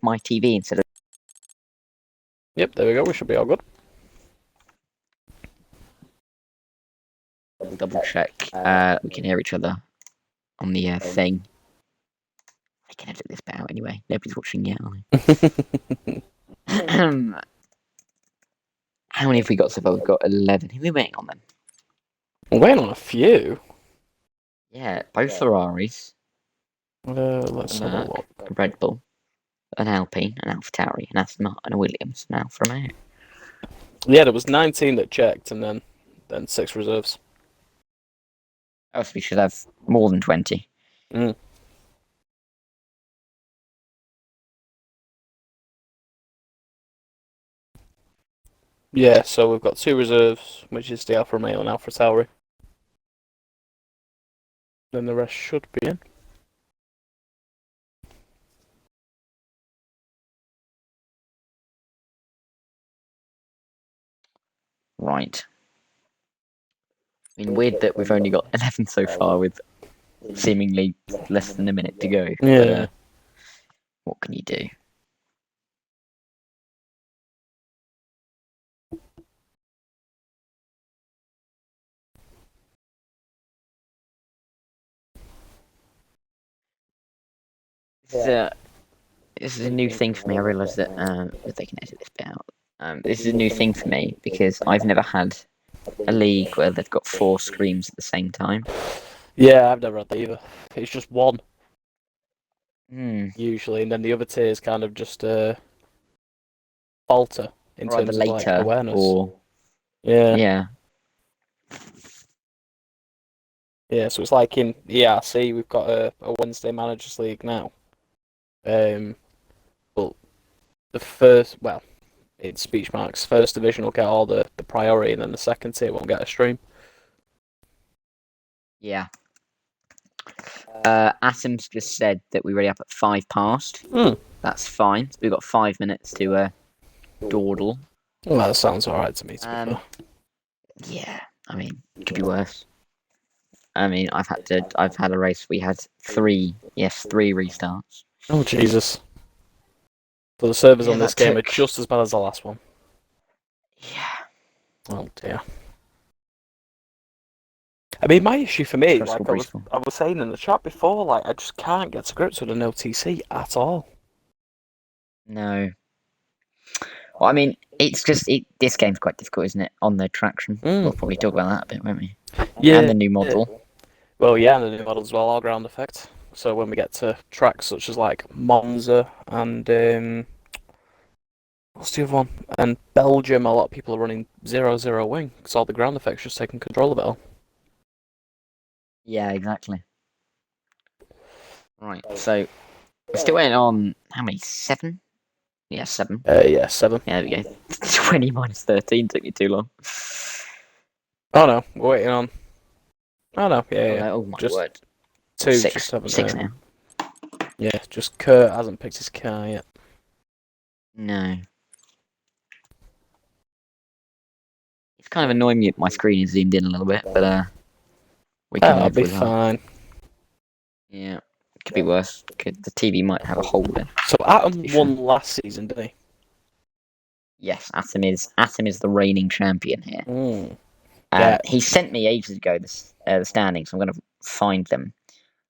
of my TV instead of... Yep, there we go. We should be all good. Double check. We can hear each other on the thing. I can edit this bit out anyway. Nobody's watching yet, are they? How many have we got so far? We've got 11. Who are we waiting on then? We're waiting on a few. Yeah, both Ferraris. Let's have a look. A Red Bull, an Alpine, an AlphaTauri, an Aston Martin, a Williams, an Alfa Romeo. Yeah, there was 19 that checked, and then 6 reserves. Oh, so we should have more than 20. Mm. Yeah, so we've got 2 reserves, which is the Alfa Romeo and AlphaTauri. Then the rest should be in. Right. I mean, weird that we've only got 11 so far with seemingly less than a minute to go. Yeah. But, what can you do? This is a new thing for me. I realise that if they can edit this bit out. This is a new thing for me because I've never had a league where they've got 4 screens at the same time. Yeah, I've never had that either. It's just one. Usually, and then the other tiers kind of just falter in terms of like awareness. Or yeah, so it's like in ERC we've got a Wednesday Managers League now. But the first, well, in speech marks, first division will get all the priority, and then the second tier won't get a stream. Yeah. Atom's just said that we're already up at 5 past. That's fine. So we've got 5 minutes to dawdle. Well, that sounds alright to me, to be fair. Yeah, I mean, it could be worse. I mean, I've had a race. We had 3 restarts. Oh, Jesus. So the servers Yeah, on this game are just as bad as the last one. Yeah. Oh, dear. I mean, my issue for me, like I was saying in the chat before, like I just can't get to grips with an OTC at all. No. Well, I mean, it's just this game's quite difficult, isn't it? On the traction, we'll probably talk about that a bit, won't we? Yeah. And the new model. Well, yeah, and the new model as well, all ground effect. So when we get to tracks such as like Monza and what's the other one? And Belgium, a lot of people are running 0-0 wing because all the ground effects just taking control of it all. Yeah, exactly. Right, so we're still waiting on how many? 7? Yeah, 7. Yeah, 7. Yeah, there we go. 20 minus 13 took me too long. Oh no, we're waiting on. Oh no, yeah. Oh my just word. 2, 6 now. Yeah, just Kurt hasn't picked his car yet. No. It's kind of annoying me that my screen is zoomed in a little bit, but we can That'll be fine. Yeah, it could be worse. The TV might have a hole there. So Atom won last season, did he? Yes, Atom is the reigning champion here. Yeah. He sent me ages ago the standings. So I'm going to find them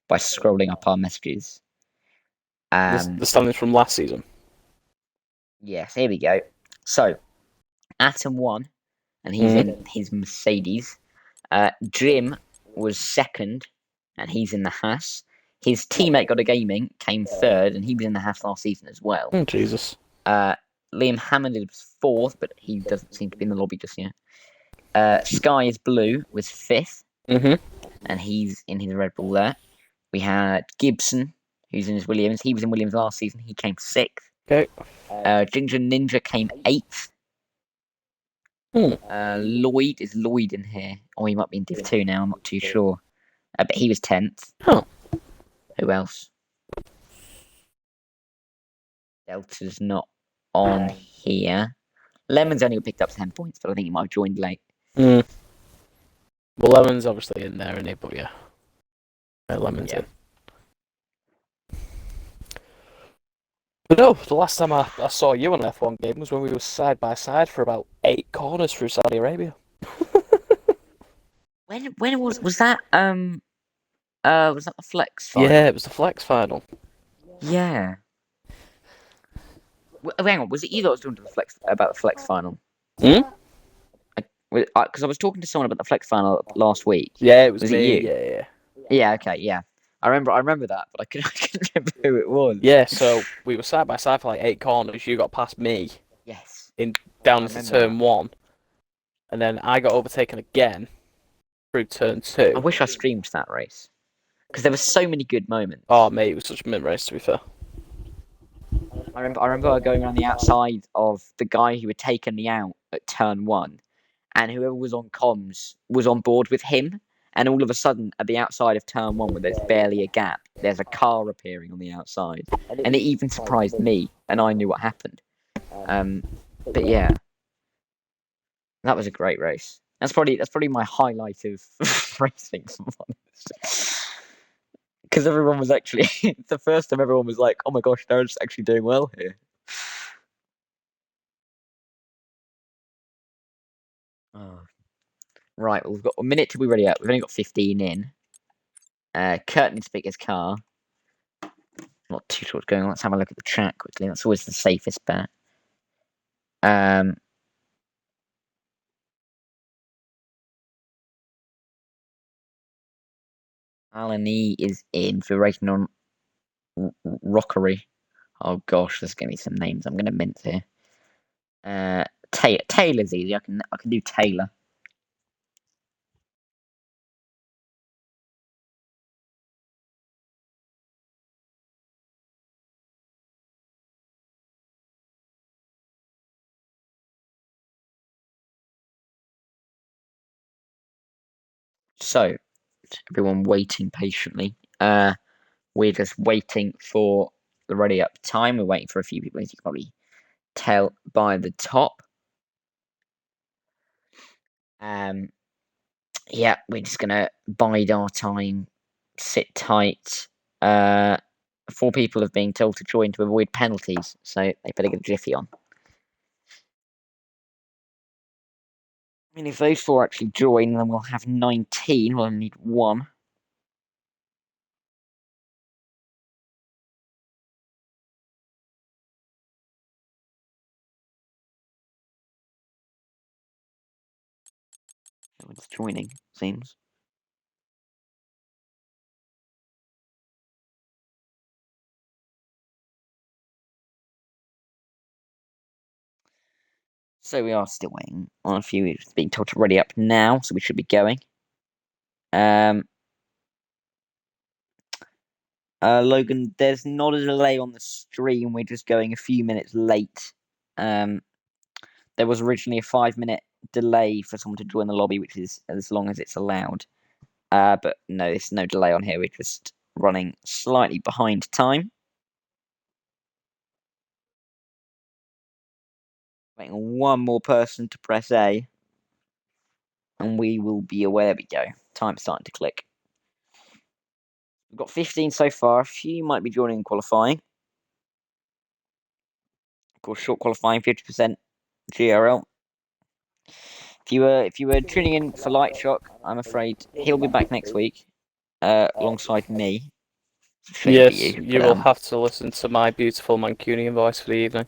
by scrolling up our messages. The standings from last season. Yes, here we go. So, Atom won, and he's in his Mercedes. Jim was 2nd, and he's in the Haas. His teammate Got a Gaming came 3rd, and he was in the Haas last season as well. Oh, Jesus. Liam Hammond was 4th, but he doesn't seem to be in the lobby just yet. Sky is Blue was 5th, and he's in his Red Bull there. We had Gibson, who's in his Williams. He was in Williams last season. He came 6th. Okay. Ginger Ninja came 8th. Lloyd is Lloyd in here. Or he might be in Div 2 now, I'm not too sure. But he was 10th. Oh. Who else? Delta's not on here. Lemon's only got picked up 10 points, but I think he might have joined late. Well, Lemon's obviously in there, isn't he? But yeah. Lemon's in. No, the last time I saw you in an F1 game was when we were side by side for about 8 corners through Saudi Arabia. When was that? Was that the Flex Yeah, final? it was the Flex final. Yeah. Hang on, was it you that was talking to the Flex about the Flex final? Hmm? Because I was talking to someone about the Flex final last week. Yeah, it was Was it me. you? Yeah, yeah. Yeah. Okay. Yeah. I remember that, but I couldn't, I couldn't remember who it was. Yeah, so we were side by side for like 8 corners. You got past me Yes, in down I into remember that. turn one, and then I got overtaken again through turn I two. wish I streamed that race because there were so many good Oh, moments. mate, it was such a mint race, to be fair. I remember going around the outside of the guy who had taken me out at turn one, and whoever was on comms was on board with him. And all of a sudden, at the outside of turn one, where there's barely a gap, there's a car appearing on the outside, and it even surprised me, and I knew what happened. Um, but yeah, that was a great race. That's probably my highlight of racing. Because everyone was actually the first time everyone was like, "Oh my gosh, Darren's actually doing well here." Oh. Right, well, we've got a minute till we ready up. We've only got 15 in. Kurt needs to pick his car. Not too sure what's going on. Let's have a look at the chat quickly. That's always the safest bet. Um, Alan E is in for racing on Rockery. Oh gosh, there's gonna be some names I'm gonna mince here. Taylor's easy. I can do Taylor. So everyone waiting patiently. We're just waiting for the ready up time. We're waiting for a few people, as you can probably tell by the top. Um, yeah, we're just gonna bide our time, sit tight. Uh, 4 people have been told to join to avoid penalties, so they better get a jiffy on. I mean, if those 4 actually join, then we'll have 19. We'll only need 1. Everyone's joining, seems. So we are still waiting on a few. It's being told to ready up now, so we should be going. Um, Logan, there's not a delay on the stream. We're just going a few minutes late. Um, there was originally a 5-minute delay for someone to join the lobby, which is as long as it's allowed. But no, there's no delay on here. We're just running slightly behind time. Waiting on one more person to press A, and we will be away. There we go. Time's starting to click. We've got 15 so far. A few might be joining in qualifying. Of course, short qualifying, 50% GRL. If you were tuning in for Light Shock, I'm afraid he'll be back next week, alongside me. Shame for Yes, you, you but will have to listen to my beautiful Mancunian voice for the evening.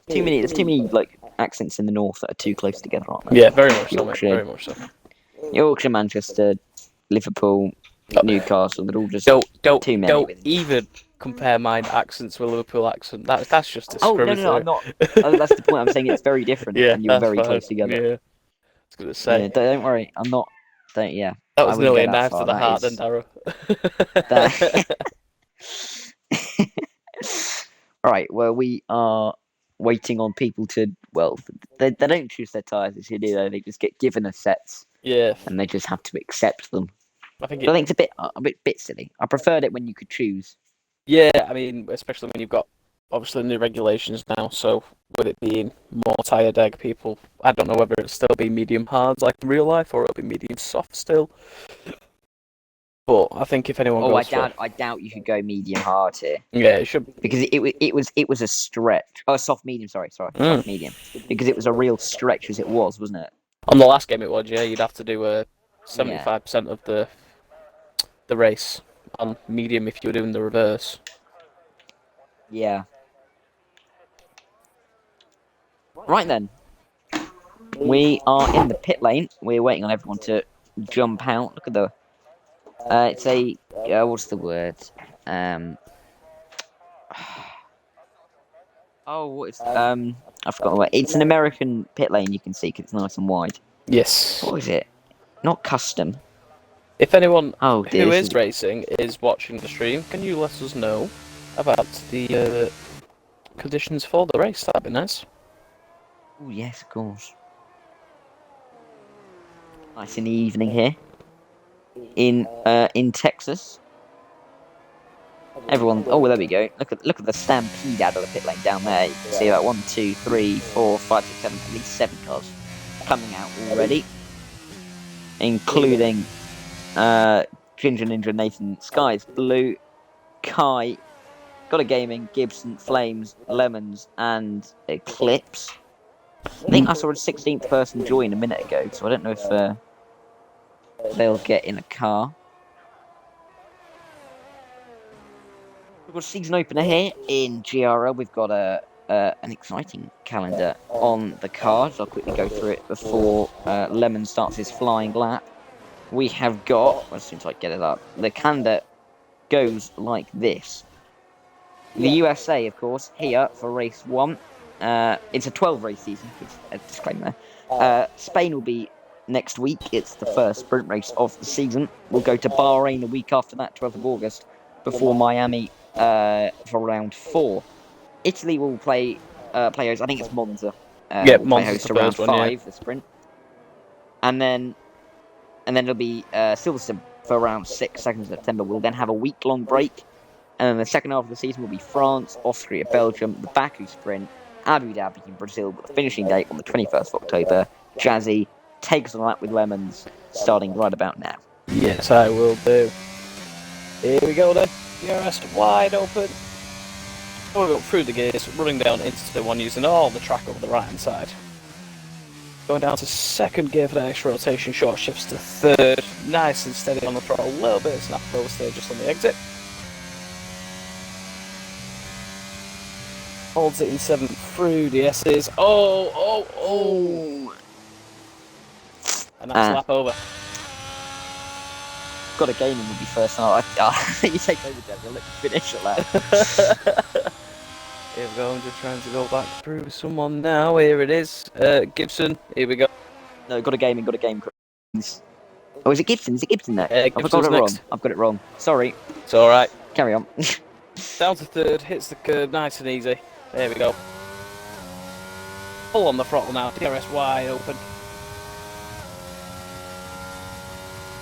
too many. There's too many like accents in the north that are too close together, aren't there? Yeah, very much so, mate. Yorkshire, Very much so. Yorkshire, Manchester, Liverpool, Uh, Newcastle. They're all just too many. don't even compare my accent to a Liverpool accent. That's just Oh no, discriminatory. I'm not. That's the point. I'm saying it's very different, Yeah, and you're that's very fine. close together. Yeah, I was gonna say Yeah, don't worry. I'm not. Don't. Yeah, that I was wouldn't nearly go a that knife to far. the That heart, then, is Darrow. that. Right. Well, we are waiting on people to. Well, they don't choose their tires this year, do they? They just get given a sets, Yeah, and they just have to accept them. I think I it. think it's a bit silly. I preferred it when you could choose. Yeah, I mean, especially when you've got obviously new regulations now. So with it being more tire deg, people, I don't know whether it'll still be medium hards like in real life or it'll be medium soft still. But I think if anyone Oh, goes for, I doubt you could go medium hard here yeah, it should. because it was a stretch. Oh, soft medium. Sorry, Mm. soft medium. Because it was a real stretch as it was, wasn't it? On the last game it was, yeah, you'd have to do a Yeah, 75% of the race on medium if you were doing the reverse. yeah. Right then, we are in the pit lane. We're waiting on everyone to jump out. Look at the. It's a. What's the word? Um. Oh, what is I forgot the word. It's an American pit lane. You can see 'cause it's nice and wide. Yes. What is it? Not custom. If anyone Oh dear, who this is is. racing is watching the stream, can you let us know about the conditions for the race? That'd be nice. Oh yes, of course. Nice in the evening here in Texas. Everyone. Oh, there we go. Look at the stampede out of the pit lane down there. You can see about 1, 2, 3, 4, 5, 6, 7, at least 7 cars coming out already, including Ginger Ninja, Nathan, Skies Blue, Kai, Got a Gaming, Gibson, Flames, Lemons, and Eclipse. I think I saw a 16th person join a minute ago, so I don't know if they'll get in a car. We've got a season opener here in GRL. We've got an exciting calendar on the cards. I'll quickly go through it before Lemon starts his flying lap. We have got, as soon as I get it up, the calendar goes like this. The USA, of course, here for race 1. It's a 12 race season, a disclaimer. Spain will be next week. It's the first sprint race of the season. We'll go to Bahrain the week after that, 12th of August, before Miami for round 4. Italy will play host. I think it's Monza. Yep, Will play Monza's host the to round first one, yeah. 5, the sprint, and then it'll be Silverstone for round 6, 2nd of September. We'll then have a week-long break, and then the second half of the season will be France, Austria, Belgium, the Baku sprint, Abu Dhabi in Brazil, with the finishing date on the 21st of October. Jazzy takes on a lap with Lemons, starting right about now. Yes, I will do. Here we go then. GRS wide open. Going up through the gears, running down into the one using all the track over the right hand side. Going down to second gear for the extra rotation, short shifts to third. Nice and steady on the throttle, a little bit of snap oversteer just on the exit. Holds it in 7th through the S's. Oh! And that's lap over. Got a Gaming will be first. You take over, Jazzy. I'll let you finish your lap. Here we go, I'm just trying to go back through someone now. Here it is. Gibson, here we go. No, got a Gaming. Oh, is it Gibson? Is it Gibson there? I've got Gibson's it next. wrong. I've got it wrong. Sorry. It's alright. Carry on. Down to third, hits the curb, nice and easy. There we go. Full on the throttle now, DRS wide open.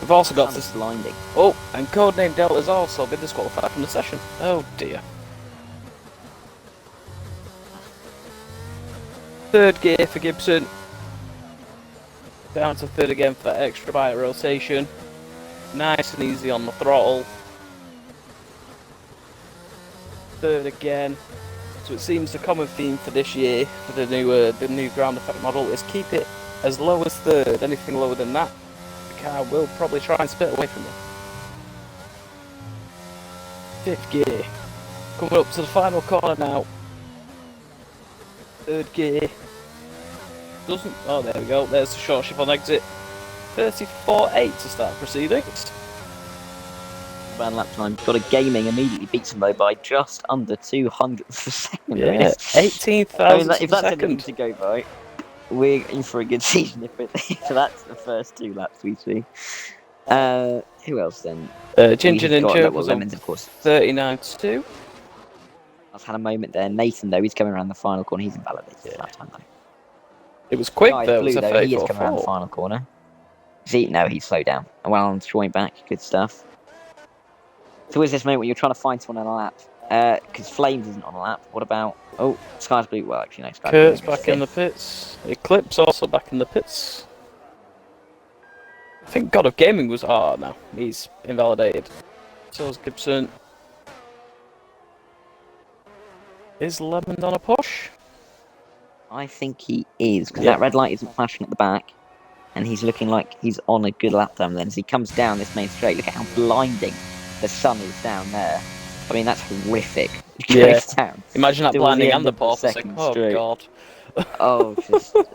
We've also got this blinding. Oh, and Codename Delta's also been disqualified from the session. Oh dear. Third gear for Gibson. Down to third again for that extra bite rotation. Nice and easy on the throttle. Third again. So it seems the common theme for this year for the new ground effect model is keep it as low as third. Anything lower than that, the car will probably try and spit away from you. Fifth gear. Coming up to the final corner now. Third gear. Doesn't. Oh, there we go. There's the short shift on exit. 34.8 to start proceedings. Bad lap time. Got a Gaming immediately beats him though by just under 200 per second. Yeah, 18,000 if that's anything to go by, we're in for a good season. If that's the first 2 laps we see. Who else then? Ginger Ninja was Lemons, of course. 39.2. I've had a moment there. Nathan though, he's coming around the final corner. He's invalidated lap time though. It was quick Guy though. Blue, It was a though, he is 34.4. coming around the final corner. No, he's slowed down. Well, on joint back, good stuff. So is this moment when you're trying to find someone on a lap? Because Flames isn't on a lap. What about... Oh, Sky's Blue. Well, actually, no, Sky's Kurt's Blue. back in the pits. Eclipse also back in the pits. I think God of Gaming was. Oh no, he's invalidated. So is Gibson. Is Lemon on a push? I think he is, because Yeah. that red light isn't flashing at the back, and he's looking like he's on a good lap time then. As he comes down this main straight, look at how blinding the sun is down there. I mean, that's horrific. Yeah. Goes down Imagine that towards the blinding end and the of the porpoising. second Oh straight. God.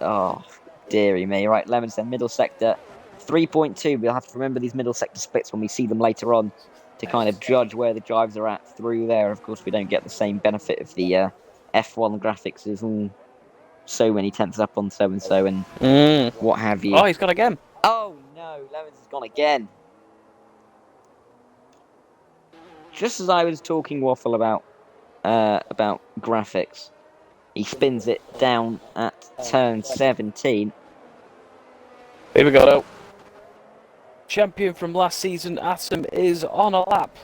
Oh, dearie me. Right, Lemons then, middle sector. 3.2. We'll have to remember these middle sector splits when we see them later on to kind of judge where the drives are at through there. Of course, we don't get the same benefit of the F1 graphics as so many tenths up on so and so and what have you. Oh, he's got again. Oh no, Lemons has gone again. Just as I was talking waffle about graphics, he spins it down at turn 17. Here we go. Though. Champion from last season, Atom, is on a lap.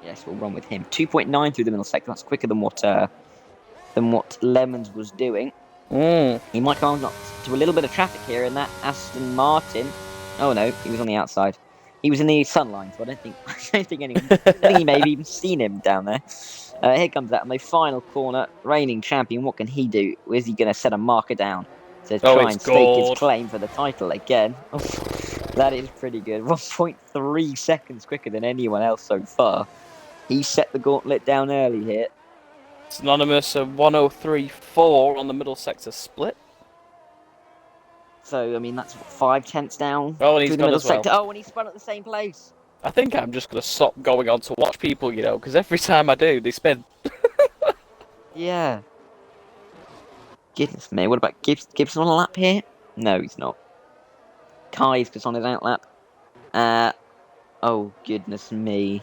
Yes, we'll run with him. 2.9 through the middle sector. That's quicker than what Lemons was doing. He might come up to a little bit of traffic here in that Aston Martin. Oh no, he was on the outside. He was in the sun line, so I don't think anyone. I think he may have even seen him down there. Here comes that, and the final corner. Reigning champion. What can he do? Is he going to set a marker down to try and stake his claim for the title again? Oh, that is pretty good. 1.3 seconds quicker than anyone else so far. He set the gauntlet down early here. Synonymous of 103.4 on the middle sector split. So, I mean, that's 5 tenths down Oh, and he's through the gone middle as well. sector. Oh, and he spun at the same place. I think I'm just going to stop going on to watch people, you know, because every time I do, they spin. Yeah. Goodness me. What about Gibson on a lap here? No, he's not. Kai's just on his out lap. Oh, goodness me.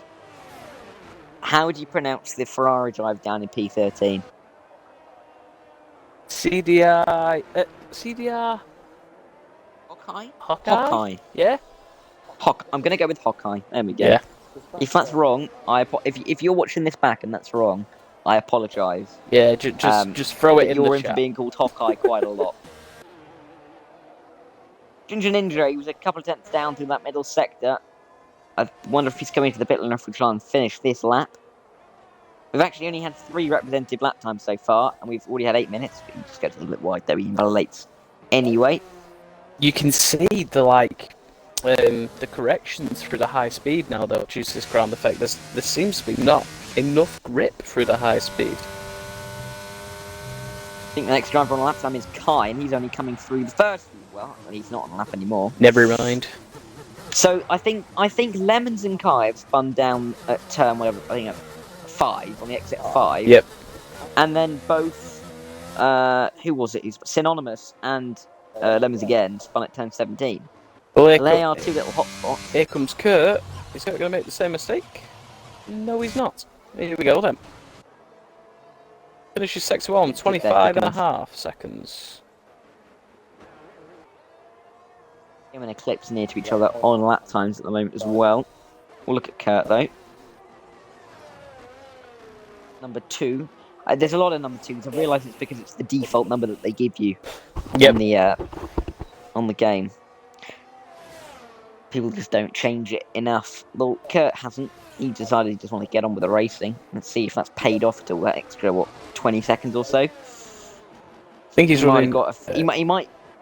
How would you pronounce the Ferrari drive down in P13? CDI. CDR. Hawkeye? Hawkeye? Yeah? I'm going to go with Hawkeye. There we go. Yeah. If that's wrong, if you're watching this back and that's wrong, I apologise. Yeah, just throw it in you're the in chat. for being called Hawkeye quite a lot. Ginger Ninja, he was a couple of tenths down through that middle sector. I wonder if he's coming to the pit lane if we try and finish this lap. We've actually only had 3 representative lap times so far, and we've already had 8 minutes. But he just gets a little bit wide there. He invalidates anyway. You can see the corrections through the high speed now, though, due to this ground effect. There seems to be not enough grip through the high speed. I think the next driver on the lap time is Kai, and he's only coming through the first. Well, he's not on the lap anymore. Never mind. So I think Lemons and Kai have spun down at turn whatever. I think at 5 on the exit 5. Yep. And then both who was it? He's Synonymous and Lemons again spun at turn 17. Well, They are 2 little hot spots. Here comes Kurt. Is Kurt going to make the same mistake? No, he's not. Here we go then. Finishes sector 1, 25.5 seconds. Him and Eclipse near to each other on lap times at the moment as well. We'll look at Kurt though. Number 2. There's a lot of number 2s. I've realised it's because it's the default number that they give you on the game. People just don't change it enough. Well, Kurt hasn't. He decided he just wanted to get on with the racing. Let's see if that's paid off to that extra 20 seconds or so. I think he's running.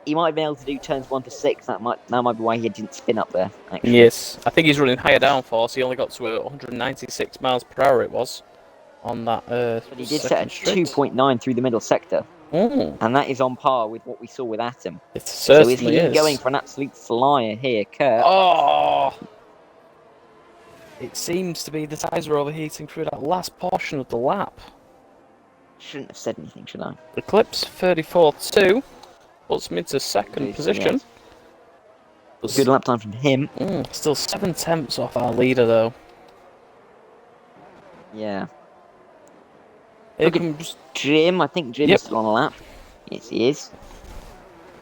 He might be able to do turns 1 to 6. That might be why he didn't spin up there. Actually. Yes, I think he's running higher downforce. He only got to 196 miles per hour. It was on that. But he did set a 2.9 through the middle sector. And that is on par with what we saw with Atom. It certainly so is he going for an absolute flyer here, Kurt? Oh! It seems to be the tyres were overheating through that last portion of the lap. Shouldn't have said anything, should I? Eclipse 34.2 puts him into second position. Yes. Good lap time from him. Still 7 tenths off our leader, though. Yeah. Look at Jim. I think Jim's still on a lap. Yes, he is.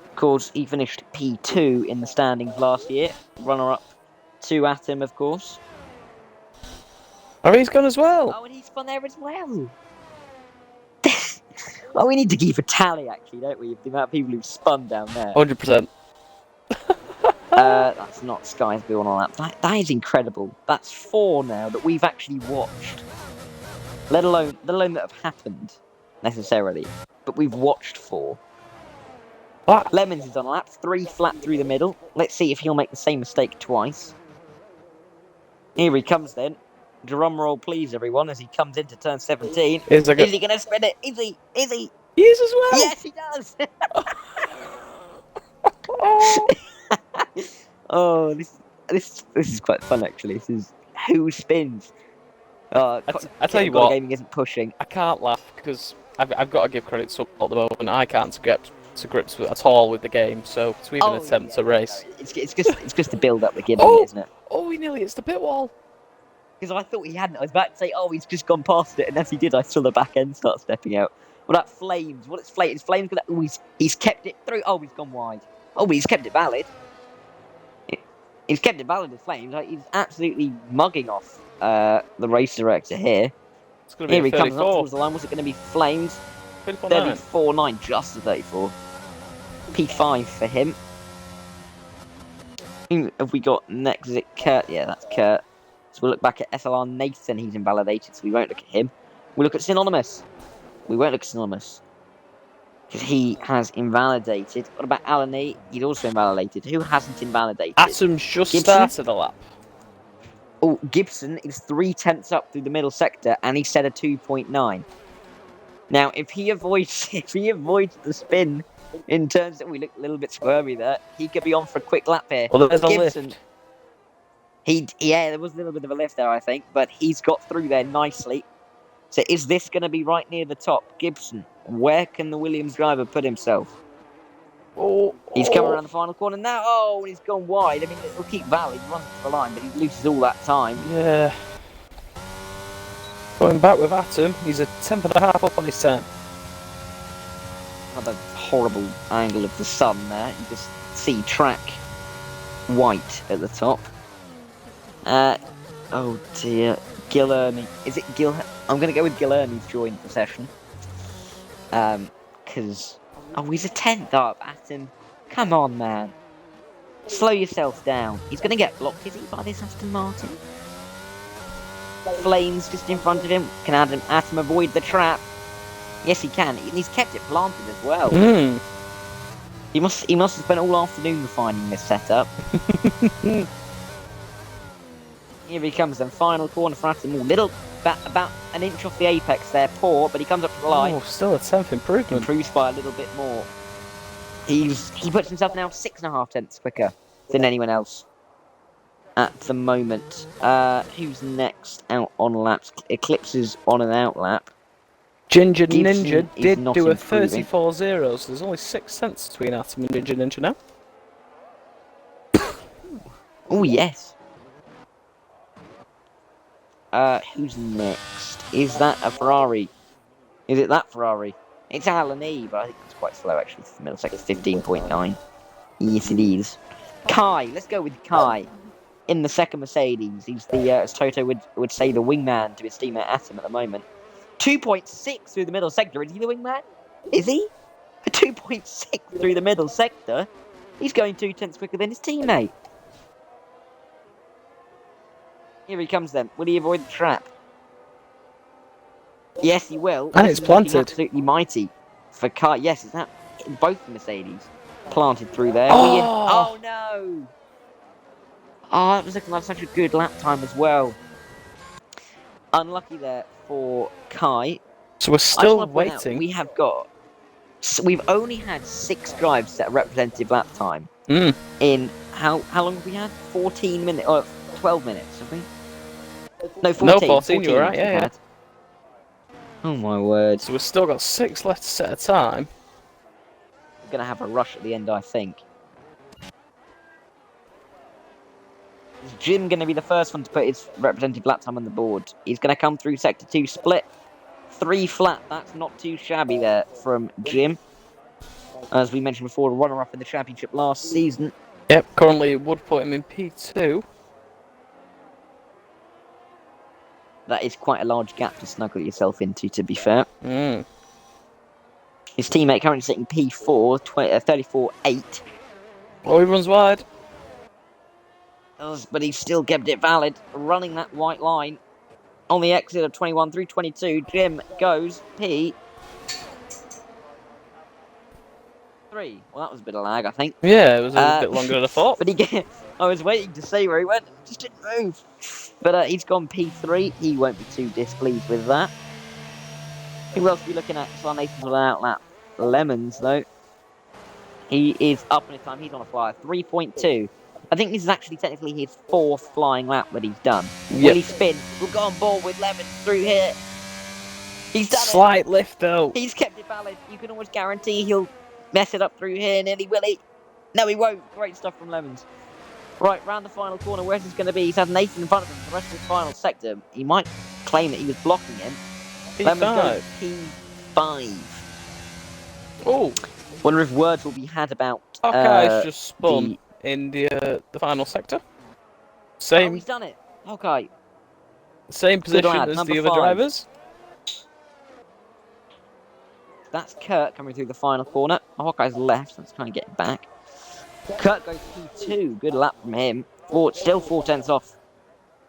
Of course, he finished P2 in the standings last year. Runner-up to Atom, of course. Oh, he's gone as well. Oh, and he spun there as well. Well, we need to keep a tally, actually, don't we, of the amount of people who've spun down there. 100%. That's not Sky's Blue on all that is incredible. That's 4 now that we've actually watched. Let alone that have happened, necessarily. But we've watched 4. What? Lemons is on a lap, 3 flat through the middle. Let's see if he'll make the same mistake twice. Here he comes then. Drum roll, please, everyone, as he comes into turn 17. Is he going to spin it? Is he? Is he? He is as well. Yes, he does. Oh, this is quite fun, actually. This is who spins. I tell you what, gaming isn't pushing. I can't laugh because I've got to give credit to Subtle at the moment. I can't get to grips with, at all with the game, so to even attempt to race, it's just to build up the giddy, isn't it? Oh, he nearly hits the pit wall. Because I thought he hadn't. I was about to say, oh, he's just gone past it, and as he did, I saw the back end start stepping out. Well, that Flames. What is Flames? Flames. He's kept it through. Oh, he's gone wide. Oh, but he's kept it valid. He's kept it valid with Flames. Like, he's absolutely mugging off the race director here. It's going to be here he 34. comes up towards the line. Was it going to be Flames? 34.9, just to 34. P5 for him. Who have we got next? Is it Kurt? Yeah, that's Kurt. So we'll look back at SLR Nathan. He's invalidated, so we won't look at him. We'll look at Synonymous. We won't look at Synonymous, because he has invalidated. What about Alan E? He's also invalidated. Who hasn't invalidated? Atom's just started the lap. Oh, Gibson is 3/10 up through the middle sector, and he set a 2.9. Now, if he avoids the spin in turns that we look a little bit squirmy there, he could be on for a quick lap here. Well, there's Gibson, a lift. There was a little bit of a lift there, I think, but he's got through there nicely. So is this going to be right near the top? Gibson, where can the Williams driver put himself? He's coming around the final corner now. Oh, he's gone wide. I mean, it'll keep valid. He runs to the line, but he loses all that time. Yeah. Going back with Atom, he's a 10.5 up on his 10. Another horrible angle of the sun there. You just see track white at the top. Oh dear. Gillermy. Is it Gil? I'm going to go with Gillermy's joined the session. Because... Oh, he's a 10th up at him. Come on, man. Slow yourself down. He's going to get blocked, is he, by this Aston Martin? Flames just in front of him. Can Atom avoid the trap? Yes, he can. He's kept it planted as well. He must have spent all afternoon refining this setup. Here he comes then. Final corner for Atom. About an inch off the apex there. Poor, but he comes up to the line. Oh, still a 10th improvement. Improves by a little bit more. He puts himself now 6.5 tenths quicker than anyone else at the moment. Who's next out on laps? Eclipse is on an out lap. Ginger Gibson Ninja did do a improving. 34.0, so there's only 6 cents between Atom and Ginger Ninja now. Oh, yes. Who's next? Is that a Ferrari? Is it that Ferrari? It's Alan E, but I think it's quite slow actually. The middle sector 15.9. Yes, it is. Kai, let's go with Kai. In the second Mercedes, he's the, as Toto would say, the wingman to his teammate Atom at the moment. 2.6 through the middle sector. Is he the wingman? Is he? A 2.6 through the middle sector? He's going 2 tenths quicker than his teammate. Here he comes then. Will he avoid the trap? Yes, he will. And it's planted. Absolutely mighty for Kai. Yes, it's that. Both the Mercedes planted through there. Oh no! Oh, that was looking like such a good lap time as well. Unlucky there for Kai. So we're still waiting. We've only had 6 drives set a representative lap time. In how long have we had? 14 minutes or 12 minutes, have we? No, 14. No, 14 you're right, yeah. Oh my word. So we've still got 6 left to set a time. We're going to have a rush at the end, I think. Is Jim going to be the first one to put his representative lap time on the board? He's going to come through Sector 2 split. 3 flat, that's not too shabby there from Jim. As we mentioned before, a runner-up in the championship last season. Yep, currently would put him in P2. That is quite a large gap to snuggle yourself into, to be fair. His teammate currently sitting P4, 34.8. Oh, he runs wide. But he's still kept it valid, running that white line. On the exit of 21 through 22, Jim goes P3. Well, that was a bit of lag, I think. Yeah, it was a bit longer than I thought. But I was waiting to see where he went, and it just didn't move. But he's gone P3. He won't be too displeased with that. Who else are we looking at? So Nathan's on an outlap. Lemons, though. He is up on his time. He's on a flyer. 3.2. I think this is actually technically his 4th flying lap that he's done. Yep. Will he spin? We'll go on board with Lemons through here. He's done Slight lift, though. He's kept it valid. You can almost guarantee he'll mess it up through here, nearly will he? No, he won't. Great stuff from Lemons. Right, round the final corner. Where's this going to be? He's had Nathan in front of him for the rest of his final sector. He might claim that he was blocking him. P5. Lemons goes P5. Oh. Wonder if words will be had about. Hawkeye's just spun in the final sector. Same. Oh, he's done it. Okay. Same position lad, as number the other 5. drivers. That's Kurt coming through the final corner. Hawkeye's left. Let's try and get back. Kurt goes P2. Good lap from him. Still 4 tenths off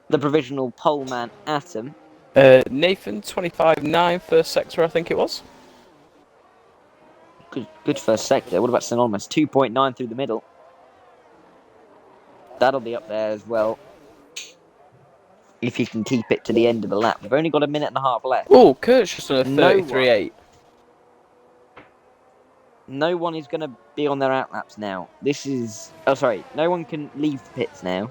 the provisional pole man, Atom. Nathan, 25.9, first sector, I think it was. Good first sector. What about Synonymous? 2.9 through the middle. That'll be up there as well. If he can keep it to the end of the lap. We've only got a minute and a half left. Oh, Kurt's just on a 33.8. No one is going to be on their outlaps now. This is... Oh, sorry. No one can leave the pits now.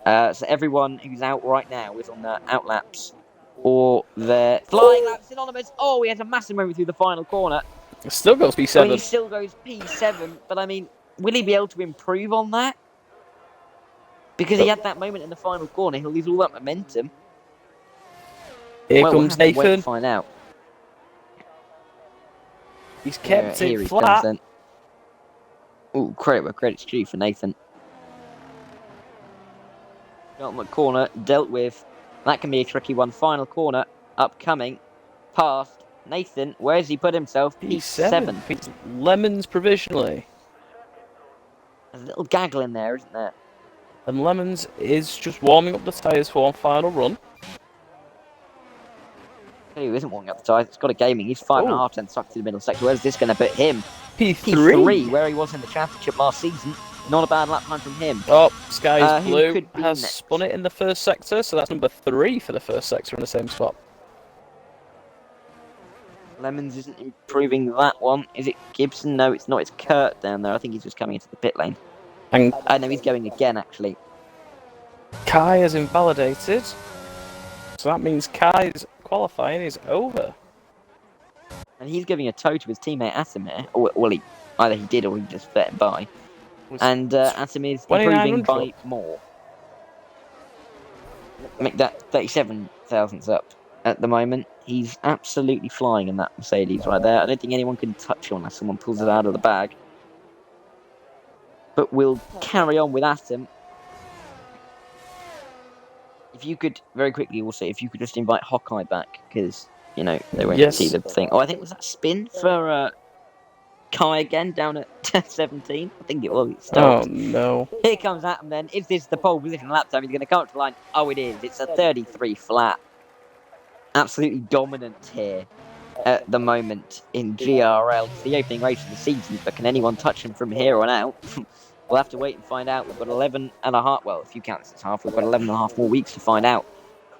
So everyone who's out right now is on their outlaps. Or their flying laps. Synonymous. Oh, he has a massive moment through the final corner. It still goes P7. Well, he still goes P7. But, I mean, will he be able to improve on that? Because he had that moment in the final corner. He'll lose all that momentum. Here comes we'll Nathan. wait to find out. He's kept it flat. Oh, credit where credit's due for Nathan. Ultimate corner dealt with. That can be a tricky one. Final corner upcoming. Past Nathan. Where has he put himself? P7. Lemons provisionally. There's a little gaggle in there, isn't there? And Lemons is just warming up the tyres for one final run. He isn't warming up the tyres. It's got a gaming. He's 5.5 tenths stuck to the middle sector. Where's this going to put him? P3. Where he was in the championship last season. Not a bad lap time from him. Oh, Sky is Blue has next? spun it in the first sector, so that's number 3 for the first sector in the same spot. Lemons isn't improving that one. Is it Gibson? No, it's not. It's Kurt down there. I think he's just coming into the pit lane. And no, he's going again, actually. Kai is invalidated. So that means Kai's qualifying is over. And he's giving a toe to his teammate Atom here. Well, either he did or he just let him by. And Atom is improving by more. Make that 37 thousandths up at the moment. He's absolutely flying in that Mercedes right there. I don't think anyone can touch him unless someone pulls it out of the bag. But we'll carry on with Atom. If you could, very quickly also, if you could just invite Hawkeye back, because, you know, they won't see the thing. Oh, I think, was that spin for Kai again down at 17? I think it was. Oh, no. Here comes Atom then. Is this the pole position lap time? He's going to come up to the line. Oh, it is. It's a 33 flat. Absolutely dominant here at the moment in GRL. It's the opening race of the season, but can anyone touch him from here on out? We'll have to wait and find out. We've got 11 and a half. Well, if you count this as half, we've got 11 and a half more weeks to find out.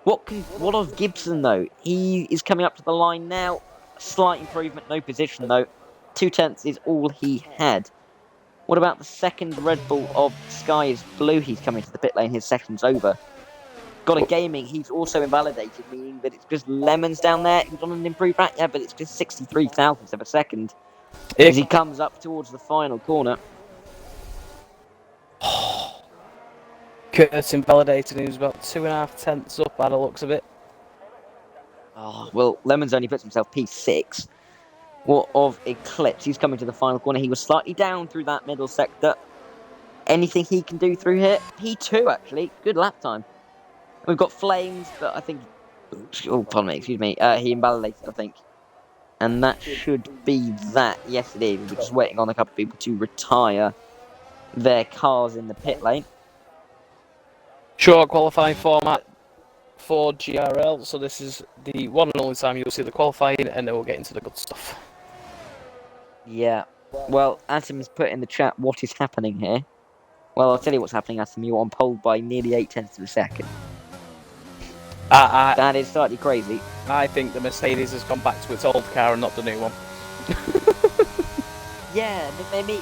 What of Gibson, though? He is coming up to the line now. Slight improvement, no position, though. 2 tenths is all he had. What about the second Red Bull of Sky is Blue? He's coming to the pit lane. His section's over. Got a gaming. He's also invalidated, meaning that it's just Lemons down there. He's on an improved track, yeah, but it's just 63 thousandths of a second as he comes up towards the final corner. Kurt's invalidated and he was about 2.5 tenths up by the looks of it. Oh, well, Lemons only puts himself P6. What of Eclipse? He's coming to the final corner. He was slightly down through that middle sector. Anything he can do through here? P2, actually. Good lap time. We've got Flames, but I think... Oh, pardon me, excuse me. He invalidated, I think. And that should be that. Yes, it is. We're just waiting on a couple of people to retire their cars in the pit lane. Short qualifying format for GRL, so this is the one and only time you'll see the qualifying, and then we'll get into the good stuff. Yeah. Well, Atom's put in the chat what is happening here. Well, I'll tell you what's happening, Atom. You're on pole by nearly 8/10 of a second. That is slightly crazy. I think the Mercedes has gone back to its old car and not the new one. Yeah, maybe.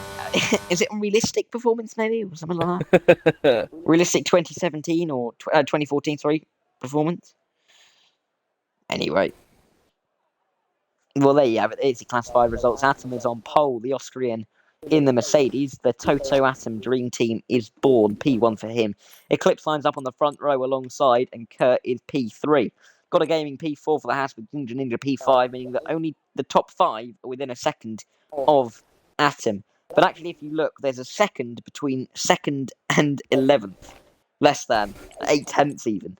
Is it unrealistic performance, maybe? Or something like that? Realistic 2017 or 2014, sorry, performance? Anyway. Well, there you have it. It's the Class 5 results. Atom is on pole, the Austrian in the Mercedes. The Toto Atom Dream Team is born. P1 for him. Eclipse lines up on the front row alongside, and Kurt is P3. Got a gaming P4 for the Haas with Ninja P5, meaning that only the top 5 are within a second of Atom. But actually, if you look, there's a second between 2nd and 11th. Less than 8/10 even,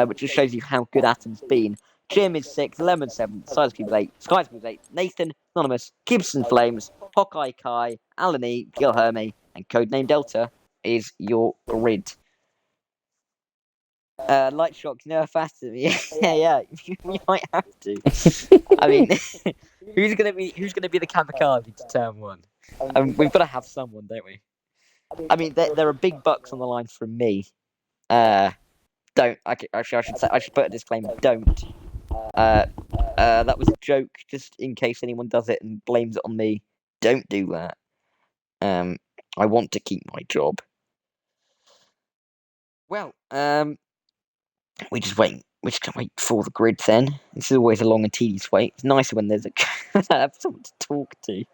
which just shows you how good Atom's been. Jim is 6th, Lemon 7th, Silas Cubes 8th, Skies Cubes 8th, Nathan, Anonymous, Gibson Flames, Hawkeye Kai, Alan E, Gil Hermie, and Codename Delta is your grid. Light shock, nerf Atom. Yeah, you might have to. I mean, who's gonna be the kamikaze to turn 1? We've got to have someone, don't we? I mean, there are big bucks on the line from me. Don't. I should put a disclaimer. Don't. That was a joke, just in case anyone does it and blames it on me. Don't do that. I want to keep my job. Well, we just wait. We just can wait for the grid then. This is always a long and tedious wait. It's nicer when there's I have someone to talk to.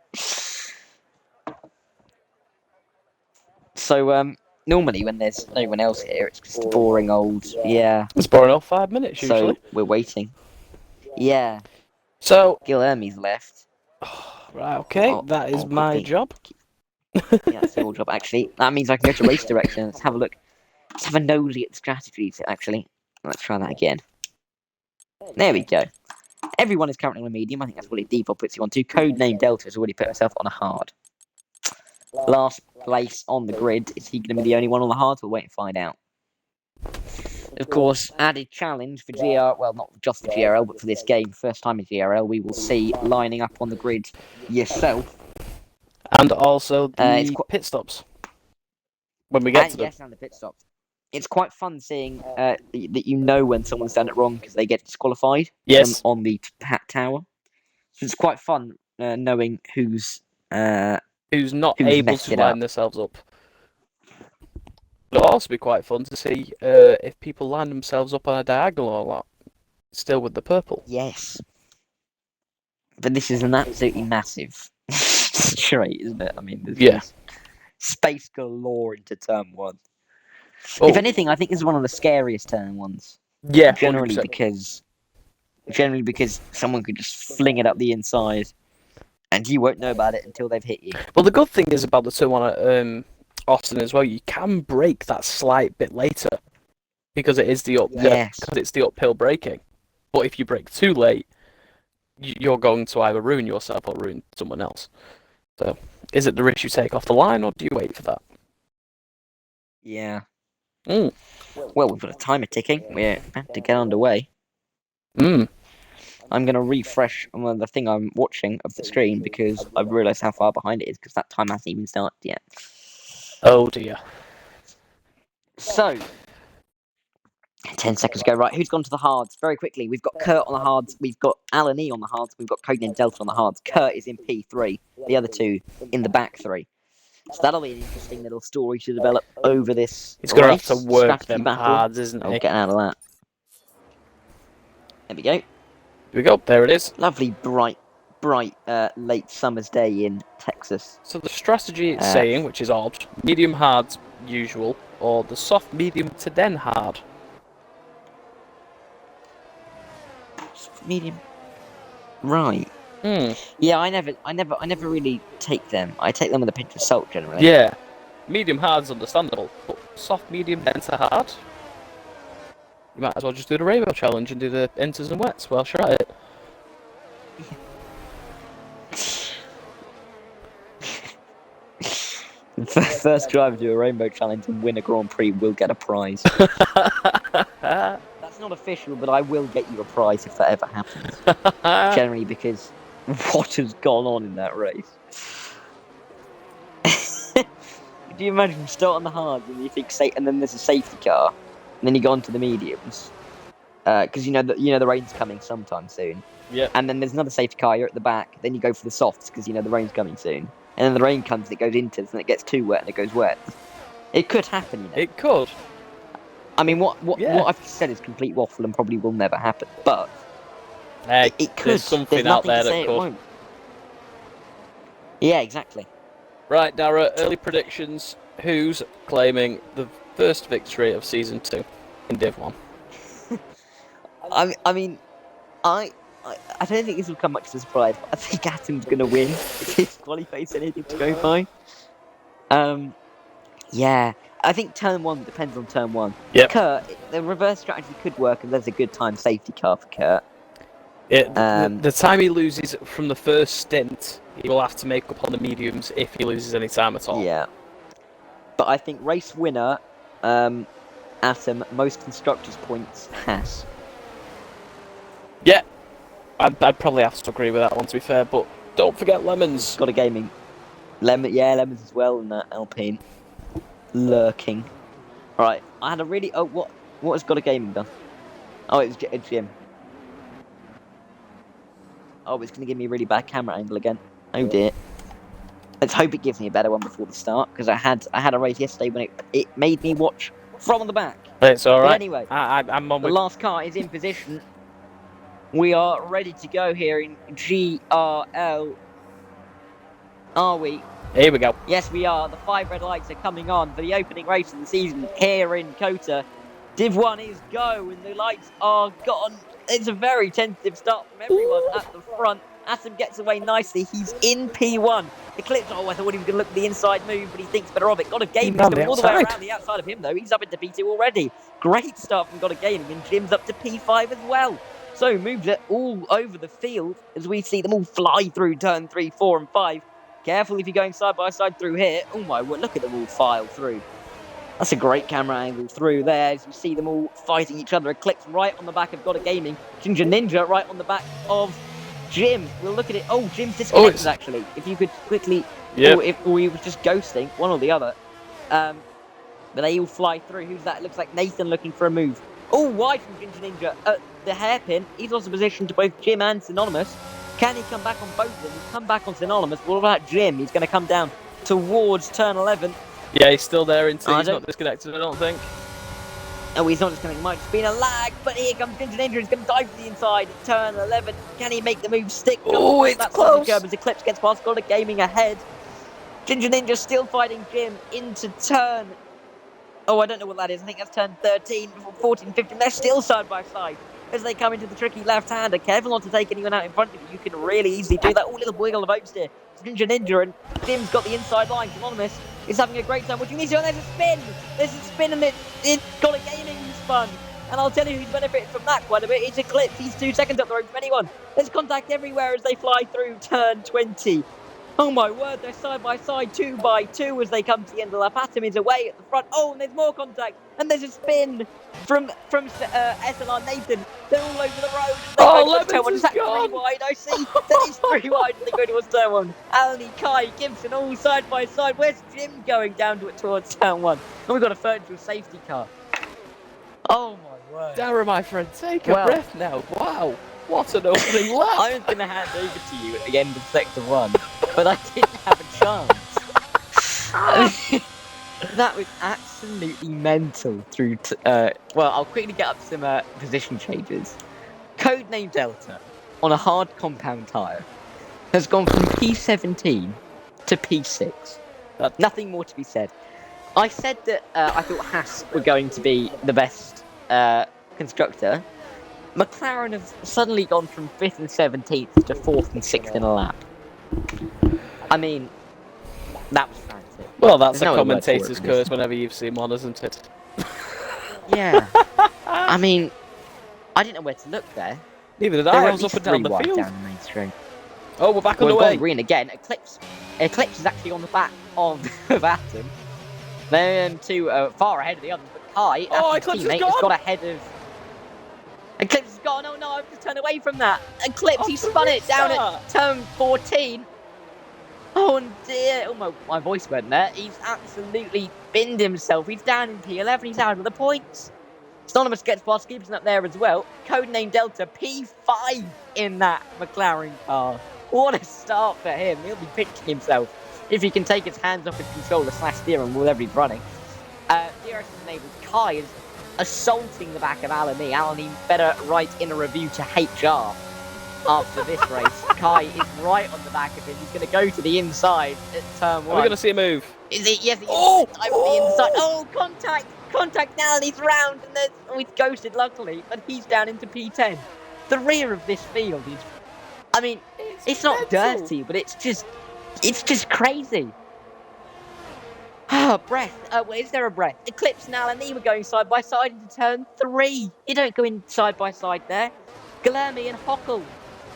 So, normally when there's no one else here, it's just a boring old, yeah. It's boring off 5 minutes usually. So we're waiting. Yeah. So Gil Hermie's left. right, okay, that is my job. Yeah, that's your job actually. That means I can go to race direction. Let's have a look. Let's have a nosy at the strategies actually. Let's try that again. There we go. Everyone is currently on a medium. I think that's what it default puts you on to. Codename Delta has already put himself on a hard. Last place on the grid. Is he going to be the only one on the hard? We'll wait and find out. Of course, added challenge for GR. Well, not just for GRL, but for this game. First time in GRL, we will see lining up on the grid yourself. And also the pit stops. When we get to them. Yes, and the pit stops. It's quite fun seeing that you know when someone's done it wrong because they get disqualified. Yes. On the tower. So it's quite fun knowing who's not able to line themselves up. It'll also be quite fun to see if people line themselves up on a diagonal or not, still with the purple. Yes. But this is an absolutely massive straight, isn't it? I mean, there's space galore into turn 1. Oh. If anything, I think this is one of the scariest turn 1s. Yeah, generally because someone could just fling it up the inside, and you won't know about it until they've hit you. Well, the good thing is about the turn 1 at Austin as well. You can brake that slight bit later because it is the uphill braking. But if you brake too late, you're going to either ruin yourself or ruin someone else. So, is it the risk you take off the line, or do you wait for that? Yeah. Well, we've got a timer ticking. We're about to get underway. I'm going to refresh on the thing I'm watching of the screen because I've realised how far behind it is because that time hasn't even started yet. Oh dear. So, 10 seconds ago. Right, who's gone to the hards? Very quickly, we've got Kurt on the hards, we've got Alan E on the hards, we've got Codename Delta on the hards. Kurt is in P3, the other two in the back 3. So that'll be an interesting little story to develop over this. He's going to have to work them hards, isn't he? Getting out of that. There we go. Here we go. There it is. Lovely, bright, late summer's day in Texas. So the strategy it's saying, which is odd, medium hard usual, or the soft medium to then hard. Medium. Right. Yeah, I never really take them. I take them with a pinch of salt generally. Yeah. Medium hard's understandable, but soft, medium, then to hard? You might as well just do the rainbow challenge and do the enters and wets. Well, try it. First driver to do a rainbow challenge and win a Grand Prix will get a prize. That's not official, but I will get you a prize if that ever happens. Generally, because what has gone on in that race? Do you imagine you start on the hards and you think and then there's a safety car, and then you go on to the mediums, because you know the rain's coming sometime soon. Yeah. And then there's another safety car. You're at the back. Then you go for the softs because you know the rain's coming soon. And then the rain comes, and it goes into, and it gets too wet, and it goes wet. It could happen, you know. It could. I mean, what I've said is complete waffle and probably will never happen. But it could. There's something out there that could. Yeah, exactly. Right, Dara, early predictions. Who's claiming the first victory of Season 2 in Div 1? I mean, I don't think this will come much as a surprise, but I think Atom's going to win if his qualifies anything to go by. Yeah, I think turn 1 depends on turn 1. Yep. Kurt, the reverse strategy could work, and there's a good time safety car for Kurt. The time he loses from the first stint, he will have to make up on the mediums if he loses any time at all. Yeah. But I think race winner, Atom, most constructors points, Haas. Yeah, I'd probably have to agree with that one, to be fair, but don't forget Lemons. Got a gaming. Lemons as well in that Alpine. Lurking. Right, I had a really... Oh, what has Got a Gaming done? Oh, it was Jim. Oh, it's going to give me a really bad camera angle again. Oh dear. Let's hope it gives me a better one before the start, because I had a race yesterday when it made me watch from the back. It's all right. But anyway, I'm on the last car is in position. We are ready to go here in GRL. Are we? Here we go. Yes, we are. The 5 red lights are coming on for the opening race of the season here in Kota. Div 1 is go, and the lights are gone. It's a very tentative start from everyone at the front. Atom gets away nicely. He's in P1. Eclipse, I thought he was going to look at the inside move, but he thinks better of it. Got a Gaming coming all the way around the outside of him, though. He's up into P2 already. Great start from Got a Gaming, and Jim's up to P5 as well. So moves it all over the field as we see them all fly through turn 3, 4, and 5. Careful if you're going side by side through here. Oh my word, look at them all file through. That's a great camera angle through there as you see them all fighting each other. Eclipse right on the back of Got a Gaming. Ginger Ninja right on the back of Jim. We'll look at it. Oh, Jim's disconnected actually. If you could quickly... Yep. Or he was just ghosting, one or the other. But they all fly through. Who's that? It looks like Nathan looking for a move. Oh, wide from Ginger Ninja. The hairpin. He's lost a position to both Jim and Synonymous. Can he come back on both of them? He's come back on Synonymous. What about Jim? He's going to come down towards turn 11. Yeah, he's still there, he's not disconnected, I don't think. Oh, he's not disconnected. Might have been a lag, but here comes Ginger Ninja. He's going to dive to the inside. Turn 11. Can he make the move stick? Oh, it's close. As Eclipse gets past Got a Gaming ahead. Ginger Ninja still fighting Jim into turn... Oh, I don't know what that is. I think that's turn 13, 14, 15. They're still side by side as they come into the tricky left-hander. Careful not to take anyone out in front of you. You can really easily do that. Oh, little wiggle of hopes here. It's Ginger Ninja, and Jim's got the inside line. Anonymous is having a great time. What do you need to do? There's a spin. There's a spin, and it's Got a Gaming spun. And I'll tell you who's benefited from that quite a bit. It's Eclipse. He's 2 seconds up the road from anyone. There's contact everywhere as they fly through turn 20. Oh my word, they're side by side, 2 by 2 as they come to the end of the lap. Atom is away at the front. Oh, and there's more contact. And there's a spin from SLR Nathan. They're all over the road. Lemons is gone. 3 wide, I see. That is 3 wide as they go towards turn 1. Alney, Kai, Gibson, all side by side. Where's Jim going down towards turn 1? And we've got a virtual safety car. Oh my word. Dara, my friend, take a breath now. Wow. What an opening lap! I was going to hand over to you at the end of Sector 1, but I didn't have a chance. That was absolutely mental through... well, I'll quickly get up some position changes. Codename Delta, on a hard compound tyre, has gone from P17 to P6. Nothing more to be said. I said that I thought Haas were going to be the best constructor. McLaren have suddenly gone from 5th and 17th to 4th and 6th in a lap. I mean, that was fantastic. Well, that's a commentator's curse whenever you've seen one, isn't it? Yeah. I mean, I didn't know where to look there. Neither did I. I was up and down the field. Down the main straight. Oh, we're back We've underway. gone green again. Eclipse is actually on the back of, of Atom. They're two far ahead of the others, but Kai, Oh, Atom's Eclipse is teammate, has gone. got ahead of. Eclipse has gone. Oh no, I've just turned away from that. Eclipse, he Off the spun it down at restart. turn 14. Oh dear. Oh, my voice went there. He's absolutely binned himself. He's down in P11. He's out of the points. Synonymous gets past Gibson up there as well. Codename Delta P5 in that McLaren car. What a start for him. He'll be pinching himself if he can take his hands off his controller / steering wheel wherever he's running. DRS is enabled. Kai is assaulting the back of Alan E. Alan E better write in a review to HR after this race. Kai is right on the back of him. He's going to go to the inside at turn 1. Are we going to see a move? Is it? Yes, he is. Oh! The inside. Oh, contact! Contact now, and he's round, and he's ghosted, luckily, but he's down into P10. The rear of this field is, I mean, it's not mental. dirty, but it's just crazy. Breath. Is there a breath? Eclipse and Alan E were going side by side into turn 3. You don't go in side by side there. Guilherme and Hockel.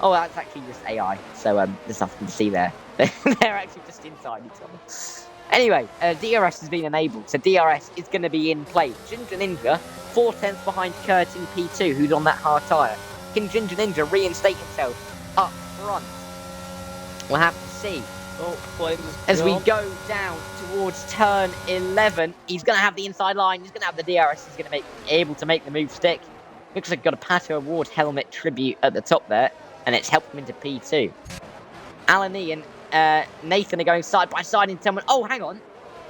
Oh, that's actually just AI, so there's nothing to see there. They're actually just inside each other. Anyway, DRS has been enabled, so DRS is going to be in play. Ginger Ninja, 4 tenths behind Kurt in P2, who's on that hard tyre. Can Ginger Ninja reinstate himself up front? We'll have to see. Oh, flames as we go down towards turn 11, he's going to have the inside line. He's going to have the DRS. He's going to be able to make the move stick. Looks like got a Pato Award helmet tribute at the top there, and it's helped him into P2. Alan E and Nathan are going side by side in turn 1. Oh, hang on.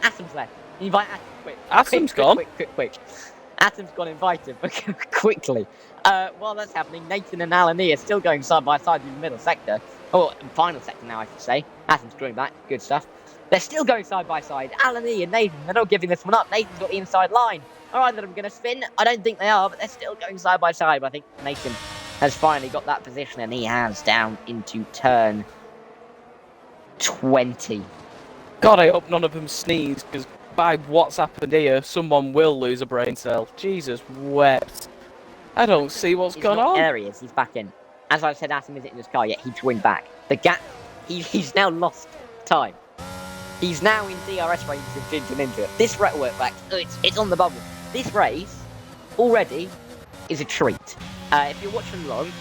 Atom's left. Invite Atom, quick. Atom's gone. Quick. Atom's gone, invited, but quickly. While that's happening, Nathan and Alan E are still going side by side in the middle sector. Oh, final sector now, I should say. Atom's drawing back. Good stuff. They're still going side by side. Alan E and Nathan, they're not giving this one up. Nathan's got the inside line. All right, that I'm going to spin. I don't think they are, but they're still going side by side. But I think Nathan has finally got that position, and he has down into turn 20. God, I hope none of them sneeze, because by what's happened here, someone will lose a brain cell. Jesus wept. I don't see what's going on. There he is. He's back in. As I said, Atom isn't in his car yet. He joined back. The gap. He's now lost time. He's now in DRS range of Ginger Ninja. This race work back. It's on the bubble. This race already is a treat. If you're watching along,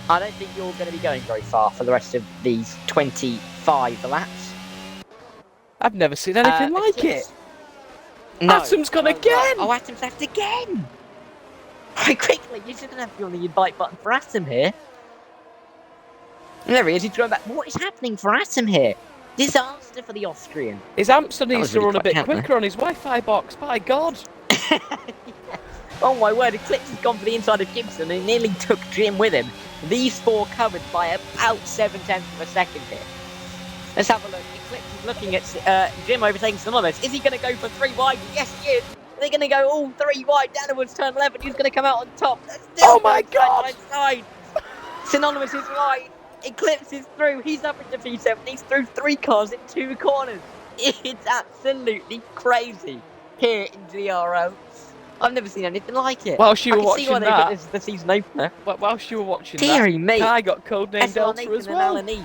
I don't think you're going to be going very far for the rest of these 25 laps. I've never seen anything like it. No. Atom's gone again. Oh, Atom's left again. Right, quickly, you're just going to have to be on the invite button for Atom here. And there he is, he's going back. What is happening for Atom here? Disaster for the Austrian. His hamster needs to really run a bit quick, quicker on his Wi-Fi box, by God. Yeah. Oh my word, Eclipse has gone for the inside of Gibson and nearly took Jim with him. These four covered by about 7 tenths of a second here. Let's have a look. Eclipse is looking at Jim overtaking Synonymous. Is he going to go for 3 wide? Yes, he is. They're going to go all 3 wide down towards turn 11. Who's going to come out on top? Oh my God! Side. Synonymous is wide. Eclipse is through. He's up into P7. He's through 3 cars in 2 corners. It's absolutely crazy here in GRL. I've never seen anything like it. Whilst you were watching watching that, that, this is the season opener. whilst you were watching Deary that, me. Kai got codenamed Delta as well. Yeah,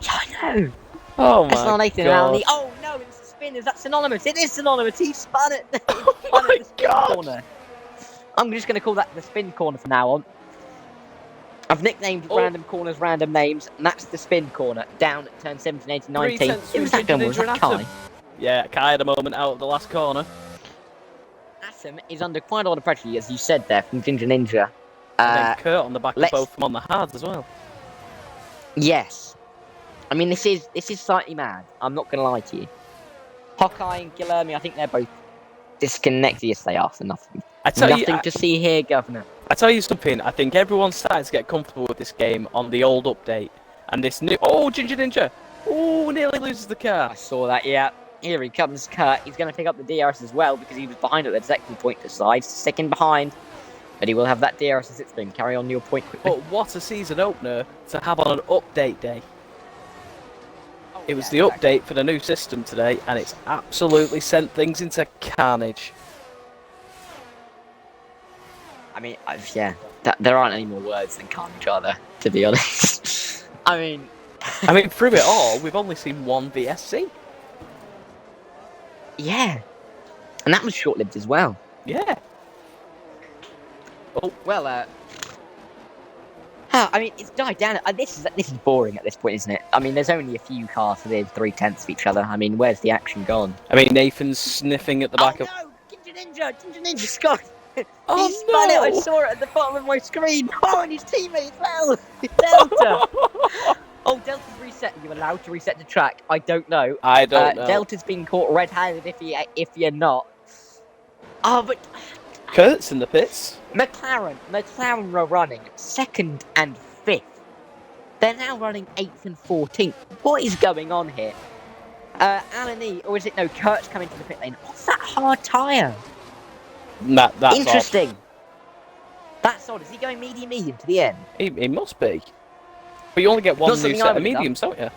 I know. Oh my SLR Nathan God. and Alan E. Oh no, it's a spin. Is that Synonymous? It is Synonymous. He spun it. Oh Spun my at the spin God. corner. I'm just going to call that the spin corner from now on. I've nicknamed random corners random names, and that's the spin corner. Down at turn 17, 18, 19. Who was that going? Was that Kai? Yeah, Kai had a moment out of the last corner. Atom is under quite a lot of pressure, as you said there, from Ginger Ninja. And then Kurt on the back of both of them on the hards as well. Yes. I mean, this is slightly mad. I'm not going to lie to you. Hawkeye and Guilherme, I think they're both disconnected. Yes, they are for nothing. Nothing to see here, Governor. I tell you something, I think everyone's starting to get comfortable with this game on the old update. And this new... Oh, Ginger Ninja! Oh, nearly loses the car. I saw that, yeah. Here he comes, Kurt. He's going to pick up the DRS as well, because he was behind at the second point decides. Second behind. But he will have that DRS as it's been. Carry on your point quickly. But what a season opener to have on an update day. It was the update for the new system today, and it's absolutely sent things into carnage. I mean, yeah, there aren't any more words than carnage, are there, to be honest? I mean, I mean, through it all, we've only seen one VSC. Yeah. And that was short-lived as well. Yeah. Oh, Well, I mean, it's died down. This is boring at this point, isn't it? I mean, there's only a few cars within 3/10 of each other. I mean, where's the action gone? I mean, Nathan's sniffing at the back oh of. no! Ginger Ninja, Scott! Oh He spun it. I no! saw it at the bottom of my screen. Oh, and his teammate as well. Delta. Oh, Delta's reset. Are you allowed to reset the track? I don't know. I don't know. Delta's been caught red-handed if you're not. Oh, but Kurt's in the pits. McLaren were running 2nd and 5th. They're now running 8th and 14th. What is going on here? Alan E, or is it no? Kurt's coming to the pit lane. What's that hard tyre? That's interesting. Odd. That's odd. Is he going medium to the end? He must be. But you only get one Not new something I set of would have done. mediums, don't you?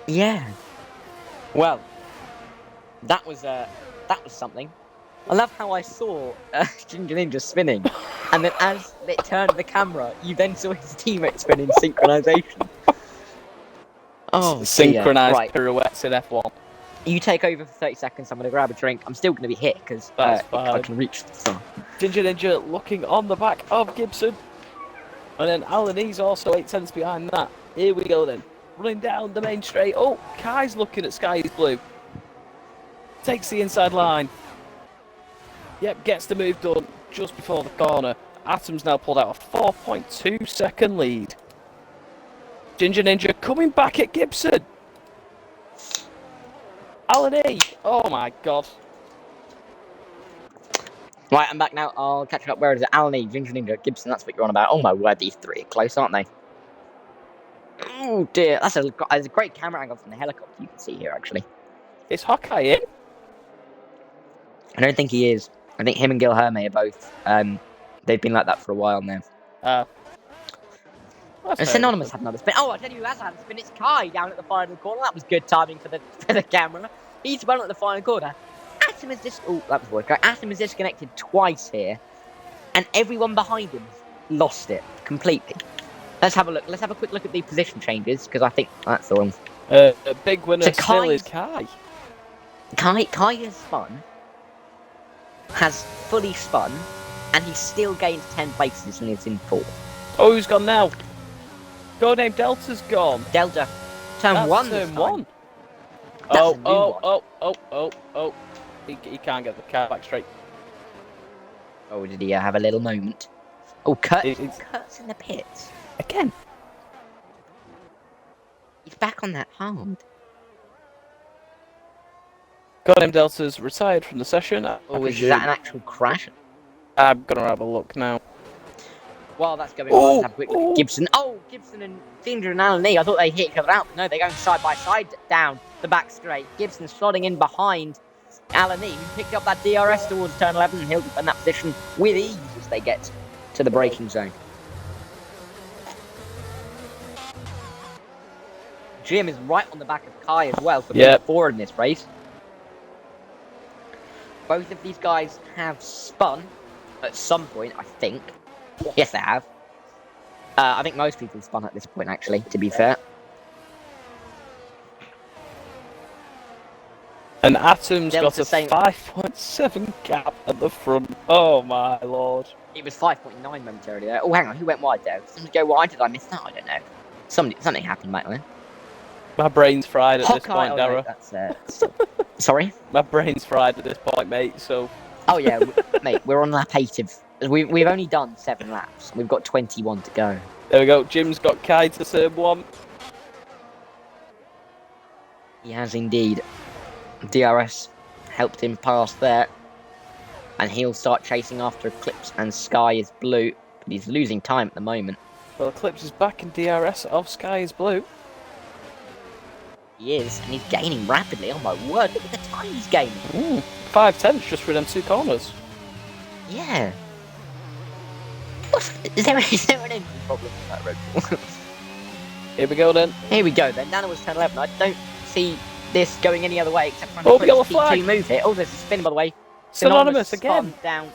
Yeah. Well, that was something. I love how I saw Ginger Ninja spinning, and then as it turned the camera, you then saw his teammate spin in synchronization. Oh, synchronized right. pirouettes in F1. You take over for 30 seconds. I'm going to grab a drink. I'm still going to be hit because I can reach the star. Ginger Ninja looking on the back of Gibson. And then Alan E's also 8/10 behind that. Here we go then. Running down the main straight. Oh, Kai's looking at Sky is Blue. Takes the inside line. Yep, gets the move done just before the corner. Atom's now pulled out a 4.2 second lead. Ginger Ninja coming back at Gibson. Alan E. Oh my god. Right, I'm back now. I'll catch up. Where is it? Alan E, Ginger Ninja, Gibson. That's what you're on about. Oh my word, these three are close, aren't they? Oh dear, that's a great camera angle from the helicopter you can see here. Actually, Is Hawkeye in? I don't think he is. I think him and Gil Herme are both. They've been like that for a while now. And Synonymous had another spin. Oh, I tell you who has had a spin. It's Kai down at the final corner. That was good timing for the camera. He's run at the final corner. Atom is that was work. Atom is disconnected twice here, and everyone behind him lost it completely. Let's have a look. Let's have a quick look at the position changes because I think that's the one. A big winner So still is Kai. Kai has fully spun, and he still gains 10 places and is in 4. Oh, who's gone now? Go name Delta's gone. Delta, turn 1 this Turn time. 1. That's Oh, a new oh. He can't get the car back straight. Oh, did he have a little moment? Oh, Kurt's in the pits. Again. He's back on that hard. Go name Delta's retired from the session. Oh, is that an actual crash? I'm gonna have a look now. While that's going on, let's have a quick look at Gibson. Oh, Gibson and Ginger and Alan Lee. I thought they hit each other out, but no, they're going side by side down the back straight. Gibson slotting in behind Alan Lee, who picked up that DRS towards turn 11, and he'll defend that position with ease as they get to the braking zone. Jim is right on the back of Kai as well for being forward in this race. Both of these guys have spun at some point, I think. Yes, they have. I think most people spun at this point, actually, to be fair. And Atom's Delta got a 5.7 gap at the front. Oh my lord. It was 5.9 momentarily there. Oh, hang on, who went wide there? Did somebody go wide? Did I miss that? I don't know. Something happened back then. My brain's fried at this point, Dara. Sorry? My brain's fried at this point, mate, so... Oh yeah, mate, we're on lap 8 of... We've only done 7 laps. We've got 21 to go. There we go, Jim's got Kai to serve 1. He has indeed. DRS helped him pass there. And he'll start chasing after Eclipse and Sky is Blue. But he's losing time at the moment. Well, Eclipse is back in DRS of Sky is Blue. He is, and he's gaining rapidly. Oh my word, look at the time he's gaining. 5/10 just for them 2 corners. Yeah. Is there an engine problem with that Red Bull? Here we go then. Here we go then. Nana was 10-11. I don't see this going any other way except for we got a flag. P2 move here. Oh, there's a spin by the way. Synonymous again. Down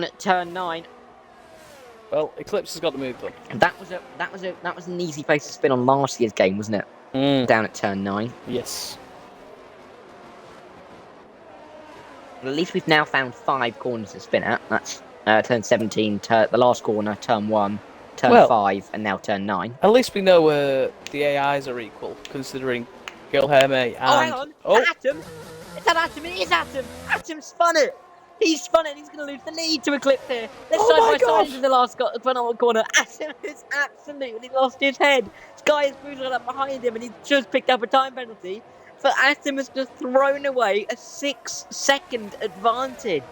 at turn 9. Well, Eclipse has got the move though. That was an easy place to spin on last year's game, wasn't it? Down at turn 9. Yes. Well, at least we've now found 5 corners to spin at. That's turn 17, the last corner, turn 1, turn 5, and now turn 9. At least we know the AIs are equal, considering Gilherme and... Oh, hang on! Oh! Atom! It's an Atom! It is Atom! Atom spun it! He spun it and he's going to lose the lead to Eclipse here. They're side by side into the last corner. Atom has absolutely lost his head. Sky is moving up behind him and he's just picked up a time penalty. So Atom has just thrown away a 6-second advantage.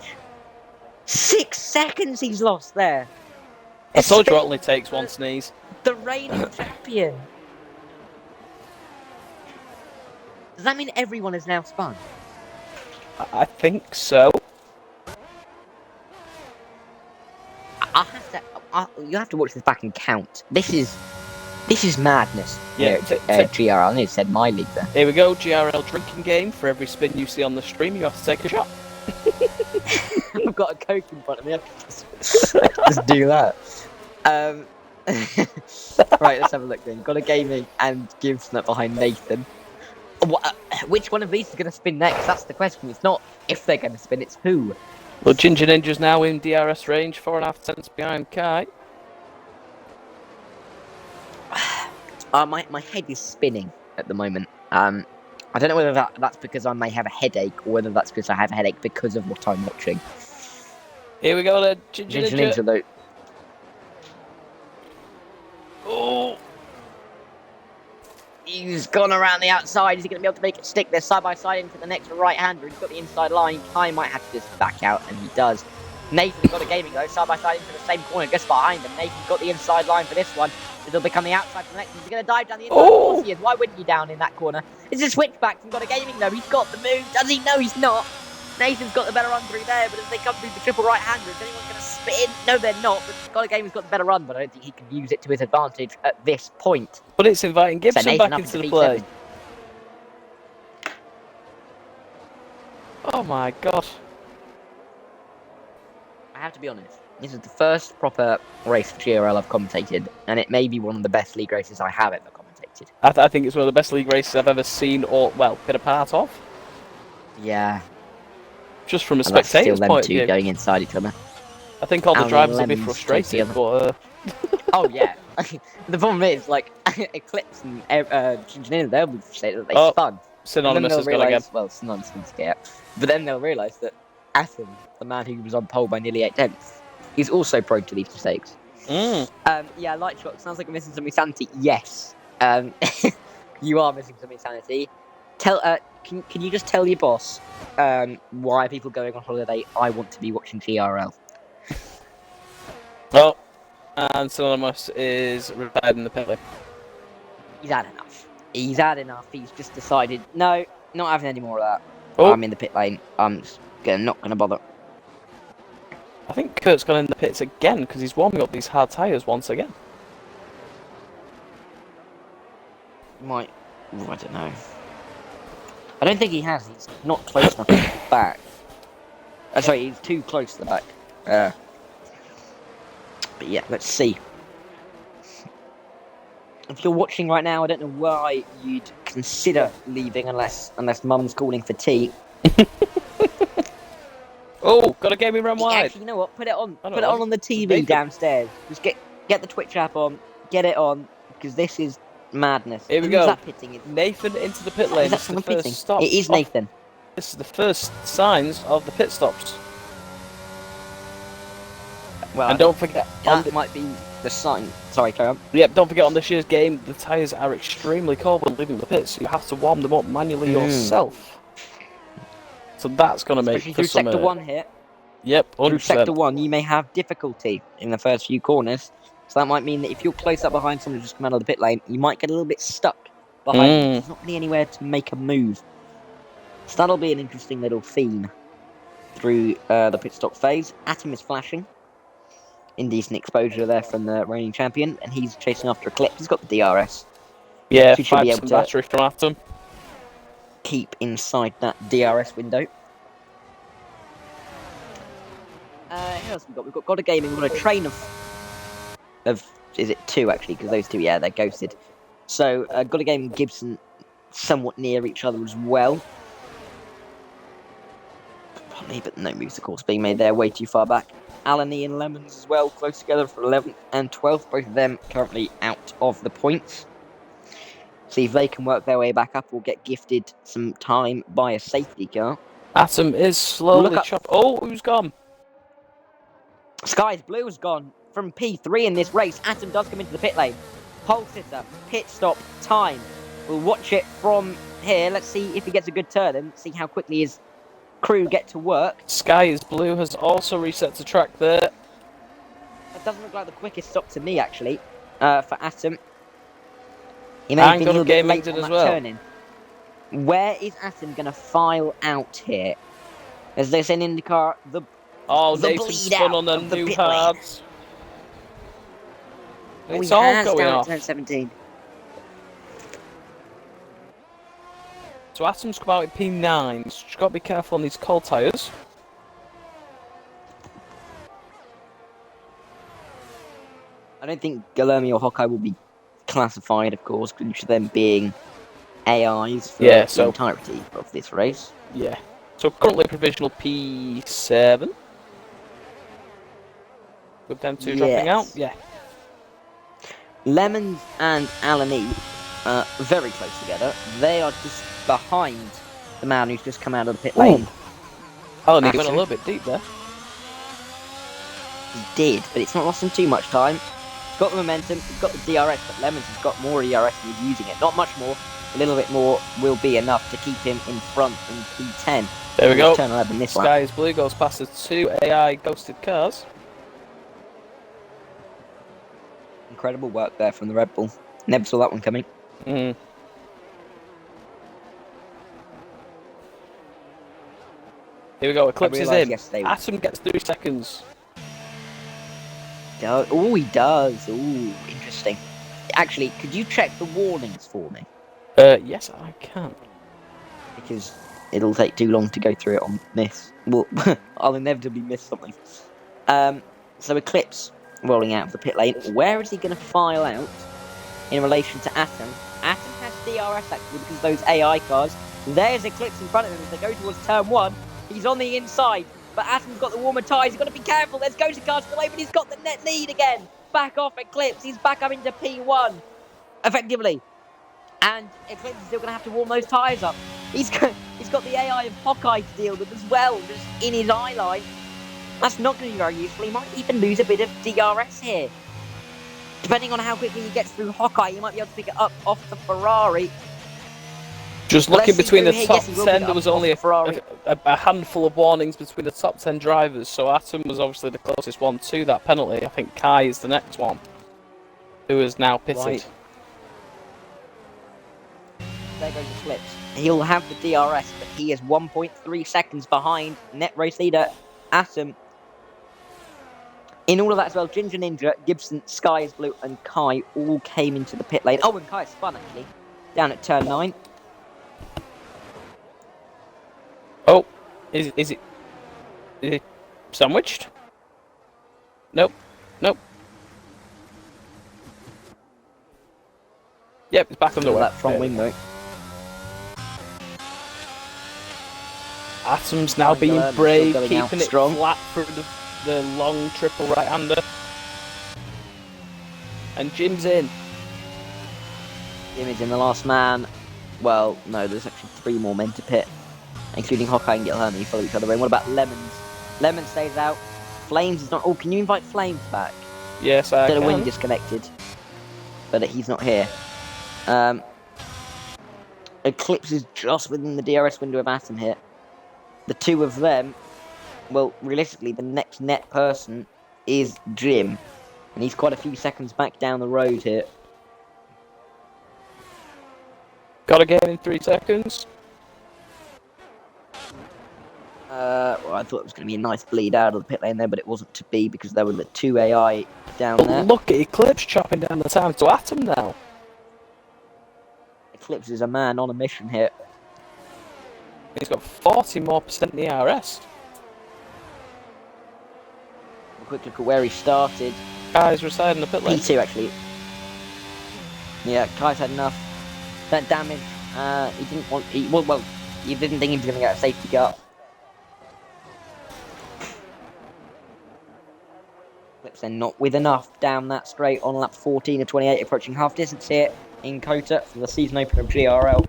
6 seconds he's lost there. A soldier only takes one sneeze. The reigning champion. Does that mean everyone is now spun? I think so. You have to watch this back and count. This is madness. Yeah, GRL. I nearly said my league there. Here we go, GRL drinking game. For every spin you see on the stream, you have to take a shot. I've got a Coke in front of me. I can just do that. Right, let's have a look then. Got a gaming and Gibson up behind Nathan. Which one of these is going to spin next? That's the question. It's not if they're going to spin, it's who. Well, Ginger Ninja's now in DRS range, 4.5 cents behind Kai. My head is spinning at the moment. I don't know whether that's because I may have a headache or whether that's because I have a headache because of what I'm watching. Here we go, the Ginger Ninja. Though. Oh! He's gone around the outside. Is he going to be able to make it stick there side by side into the next right-hander? He's got the inside line. Kai might have to just back out, and he does. Nathan's got a gaming though, side by side into the same corner, just behind him. Nathan's got the inside line for this one. It'll become the outside for the next one. He's going to dive down the inside. Of course he is. Why wouldn't you down in that corner? It's a switchback and got a gaming though. He's got the move. Does he? No, he's not. Nathan's got the better run through there, but as they come through the triple right-hander, is anyone going to spin? No, they're not. But got a gaming's got the better run, but I don't think he can use it to his advantage at this point. But it's inviting Gibson so back into the play. Oh my god. I have to be honest, this is the first proper race for GRL I've commentated, and it may be one of the best league races I have ever commentated. I think it's one of the best league races I've ever seen or, well, been a part of. Yeah. Just from a spectator's point of view. Going inside each other. I think all the drivers will be frustrated, but... Oh, yeah. The problem is, like, Eclipse and Ginger, they'll be frustrated that they spun. Synonymous has gone again. Well, Synonymous can skip. But then they'll realise that Atom, the man who was on pole by nearly 8 tenths, is also prone to these mistakes. Yeah, light shot. Sounds like I'm missing some insanity. Yes. You are missing some insanity. Can you just tell your boss why people going on holiday I want to be watching GRL? Well, and Synonymous is retired in the pit lane. He's had enough. He's just decided, no, not having any more of that. Oh. I'm in the pit lane. I'm just not going to bother. I think Kurt's gone in the pits again because he's warming up these hard tyres once again. I don't know. I don't think he has. He's not close enough to the back. Sorry, he's too close to the back. But yeah, let's see. If you're watching right now, I don't know why you'd consider leaving unless Mum's calling for tea. Oh, got a gaming run wide. Actually, you know what? Put it on the TV downstairs. Just get the Twitch app on, get it on, because this is madness. Here we go. That pitting? Nathan into the pit lane. This is the first stop. It is Nathan. This is the first signs of the pit stops. Well, and don't forget, that might be the sign. Sorry, carry on. Yep, don't forget on this year's game, the tyres are extremely cold when leaving the pits, so you have to warm them up manually yourself. So that's going to make for some... Sector 1 here. Yep, 100%. Through Sector 1, you may have difficulty in the first few corners. So that might mean that if you're close up behind someone who's just come out of the pit lane, you might get a little bit stuck behind them. There's not really anywhere to make a move. So that'll be an interesting little theme through the pit stop phase. Atom is flashing. Indecent exposure there from the reigning champion, and he's chasing after Eclipse. He's got the DRS. Yeah, so he should be able to battery from Atom. Keep inside that DRS window. Who else we got? We've got a gaming. We've got a train of is it 2 actually? Because those 2, yeah, they're ghosted. So got a game with Gibson somewhat near each other as well. But no moves, of course, being made there way too far back. Alani and Lemons as well, close together for 11th and 12th. Both of them currently out of the points. See if they can work their way back up or get gifted some time by a safety car. Atom is slowly chopping. Oh, who's gone? Sky's Blue has gone from P3 in this race. Atom does come into the pit lane. Pole sitter, pit stop, time. We'll watch it from here. Let's see if he gets a good turn and see how quickly his crew get to work. Sky is Blue has also reset to track there. That doesn't look like the quickest stop to me, actually, for Atom. He may have been a little bit late on that turn-in. Where is Atom going to file out here? As they say in IndyCar, the Nathan spun on the new hards. It's all going off. 17. So Atom's come out in P9, so you've got to be careful on these cold tyres. I don't think Guillermo or Hawkeye will be classified, of course, due to them being AIs for the entirety of this race. Yeah. So currently provisional P7. With them two dropping out, yeah. Lemons and Alani are very close together. They are just behind the man who's just come out of the pit lane. Alani went a little bit deep there. He did, but it's not lost him too much time. He's got the momentum, he's got the DRS, but Lemons has got more DRS and he's using it. Not much more, a little bit more will be enough to keep him in front in P10. There we go. Turn 11 this Sky is Blue goes past the 2 AI ghosted cars. Incredible work there from the Red Bull. Never saw that one coming. Here we go, Eclipse is in. Atom gets 3 seconds. Oh, he does. Oh, interesting. Actually, could you check the warnings for me? Yes, I can. Because it'll take too long to go through it on this. Well, I'll inevitably miss something. So Eclipse rolling out of the pit lane. Where is he going to file out in relation to Atom? Atom has DRS actually because of those AI cars. There's Eclipse in front of him as they go towards turn 1. He's on the inside, but Atom's got the warmer tyres. He's got to be careful. There's Ghost cars below, but he's got the net lead again. Back off Eclipse. He's back up into P1, effectively. And Eclipse is still going to have to warm those tyres up. He's got the AI of Hawkeye to deal with as well, just in his eye line. That's not going to be very useful. He might even lose a bit of DRS here. Depending on how quickly he gets through Hawkeye, he might be able to pick it up off the Ferrari. Just looking between the top 10, there was only a handful of warnings between the top 10 drivers, so Atom was obviously the closest one to that penalty. I think Kai is the next one, who is now pitted. Right. There goes Eclipse. He'll have the DRS, but he is 1.3 seconds behind net race leader Atom. In all of that as well, Ginger Ninja, Gibson, Sky is Blue, and Kai all came into the pit lane. Oh, and Kai spun actually, down at turn 9. Oh, is it sandwiched? Nope. Yep, it's back on the way. That front wing though. Atom's now being brave, keeping it strong. Flat through the long triple right-hander. And Jim's in. Jim is in, the last man. Well, no, there's actually 3 more men to pit, including Hawkeye and Guilherme, follow each other in. What about Lemons? Lemons stays out. Flames is not... Oh, can you invite Flames back? Yes, I can. The wing disconnected, but he's not here. Eclipse is just within the DRS window of Atom here. The 2 of them, well, realistically, the next net person is Jim, and he's quite a few seconds back down the road here. Got a game in 3 seconds. Well, I thought it was going to be a nice bleed out of the pit lane there, but it wasn't to be because there were the 2 AI down there. Look at Eclipse chopping down the time to Atom now. Eclipse is a man on a mission here. He's got 40% more DRS. A quick look at where he started. Kai's retired in the pit lane. P2 actually. Yeah, Kai's had enough. That damage. He didn't want. Well, he didn't think he was going to get a safety car. Clips then not with enough down that straight on lap 14 of 28, approaching half distance here in Kota for the season opener of GRL.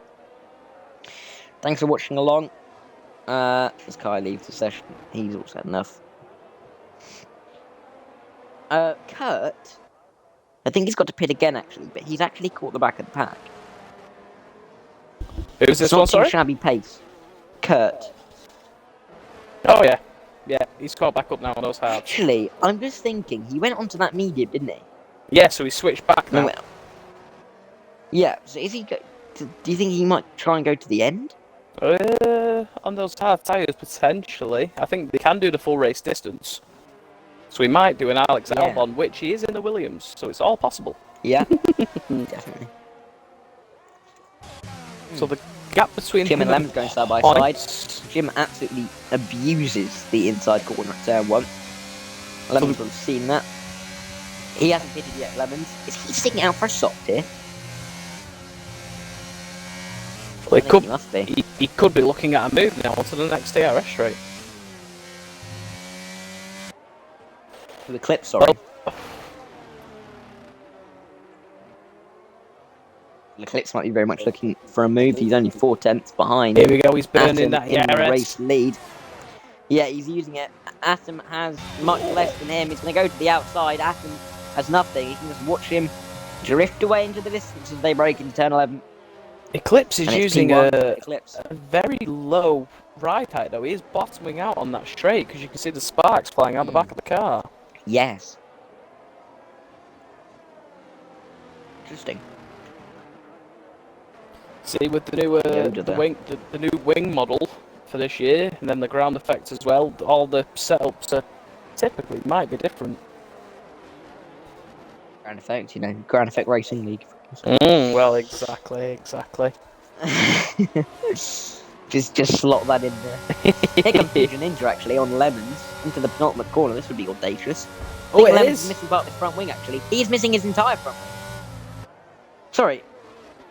Thanks for watching along. As Kai leaves the session, he's also had enough. Kurt, I think he's got to pit again actually, but he's actually caught the back of the pack. Who's this one, It's not sorry? too shabby pace. Kurt. Oh, yeah. Yeah, he's caught back up now on those hards. Actually, I'm just thinking, he went onto that medium, didn't he? Yeah, so he switched back now. Yeah, so is he... Do you think he might try and go to the end? On those hard tyres, potentially. I think they can do the full race distance. So he might do an Alex Albon, which he is in the Williams, so it's all possible. Yeah, definitely. So the gap between Jim and him Lem's going side by points. side. Jim absolutely abuses the inside corner at turn 1. Lemons will have seen that. He hasn't pitted yet, Lemons. Is he sticking out for a soft here? Well, He must be. he could be looking at a move now onto the next DRS straight. For the clip, sorry. Well, The clips might be very much looking for a move. He's only 4/10 behind. here we go, he's burning Atom that in the DRS. race lead. Yeah, he's using it. Atom has much less than him. He's going to go to the outside. Atom has nothing. You can just watch him drift away into the distance as they break into turn 11. Eclipse is And it's using P1, a very low ride height though. He is bottoming out on that straight because you can see the sparks flying out the back of the car. Yes. Interesting. See, with the new the new wing model for this year, and then the ground effects as well, all the setups are typically might be different. Ground Effect, Ground Effect Racing League. Well, exactly. just slot that in there. Here comes Pigeon Ninja actually on Lemons into the penultimate corner. This would be audacious. Oh, it Lemons is missing part of his front wing actually. He's missing his entire front wing. Sorry,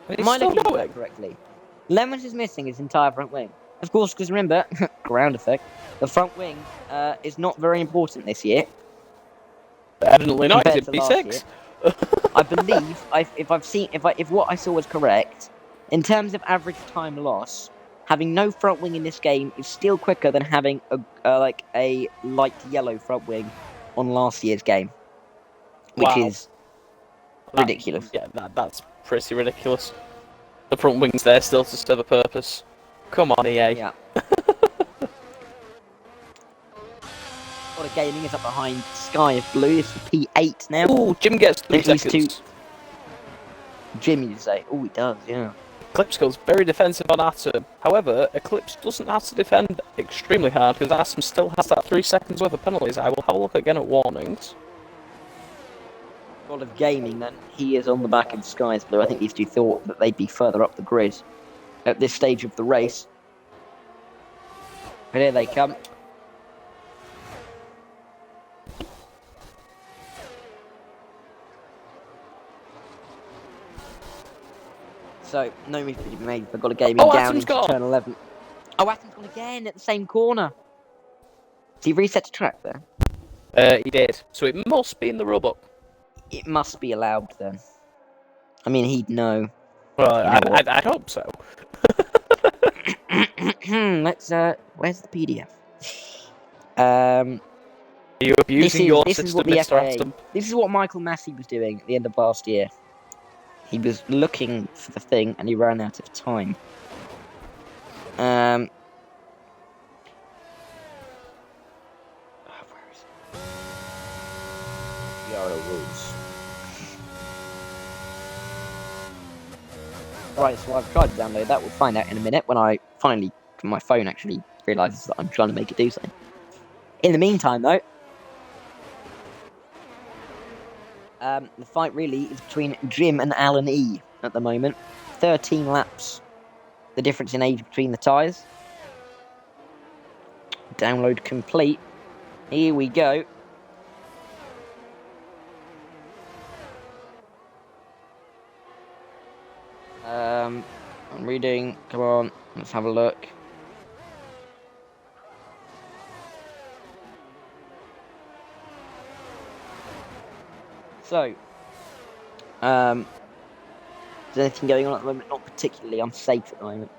am I looking at it correctly? Lemons is missing his entire front wing. Of course, because remember, ground effect. The front wing is not very important this year. Evidently not. He's in compared to P6. I believe if what I saw was correct, in terms of average time loss, having no front wing in this game is still quicker than having a light yellow front wing on last year's game, which is ridiculous. That's pretty ridiculous. The front wing's there still to serve a purpose. Come on, EA. Yeah. A lot of gaming is up behind Sky of Blue. It's P8 now. Ooh, Jim gets 3 These seconds. Jim, you say? Oh, he does. Yeah. Eclipse goes very defensive on Atom. However, Eclipse doesn't have to defend extremely hard because Atom still has that 3 seconds worth of penalties. I will have a look again at warnings. A lot of gaming. Then he is on the back of Sky's Blue. I think these two thought that they'd be further up the grid at this stage of the race. But here they come. So, no move to be made. They've got a gaming down Atom's into gone. turn 11. Oh, Atom's gone again at the same corner. Has he reset to track there? He did. So it must be in the rubber. It must be allowed then. I mean, he'd know. Well, I'd hope so. Let's, where's the PDF? Are you abusing your system, Mr. Aston? This is what Michael Massey was doing at the end of last year. He was looking for the thing and he ran out of time. Where is it? GRL rules. Right, so I've tried to download that. We'll find out in a minute when I finally, my phone actually realises that I'm trying to make it do something. In the meantime, though, the fight really is between Jim and Alan E at the moment. 13 laps. The difference in age between the tyres. Download complete. Here we go. I'm reading. Come on, let's have a look. So, is there anything going on at the moment? Not particularly. I'm safe at the moment.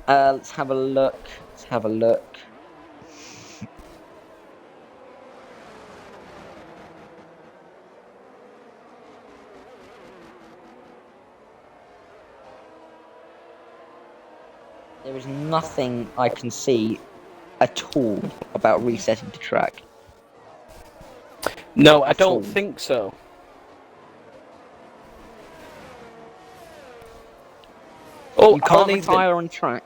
Let's have a look. Let's have a look. There is nothing I can see at all about resetting to track. No, I At don't all. think so. Oh, You can't Alan's in. retire on track.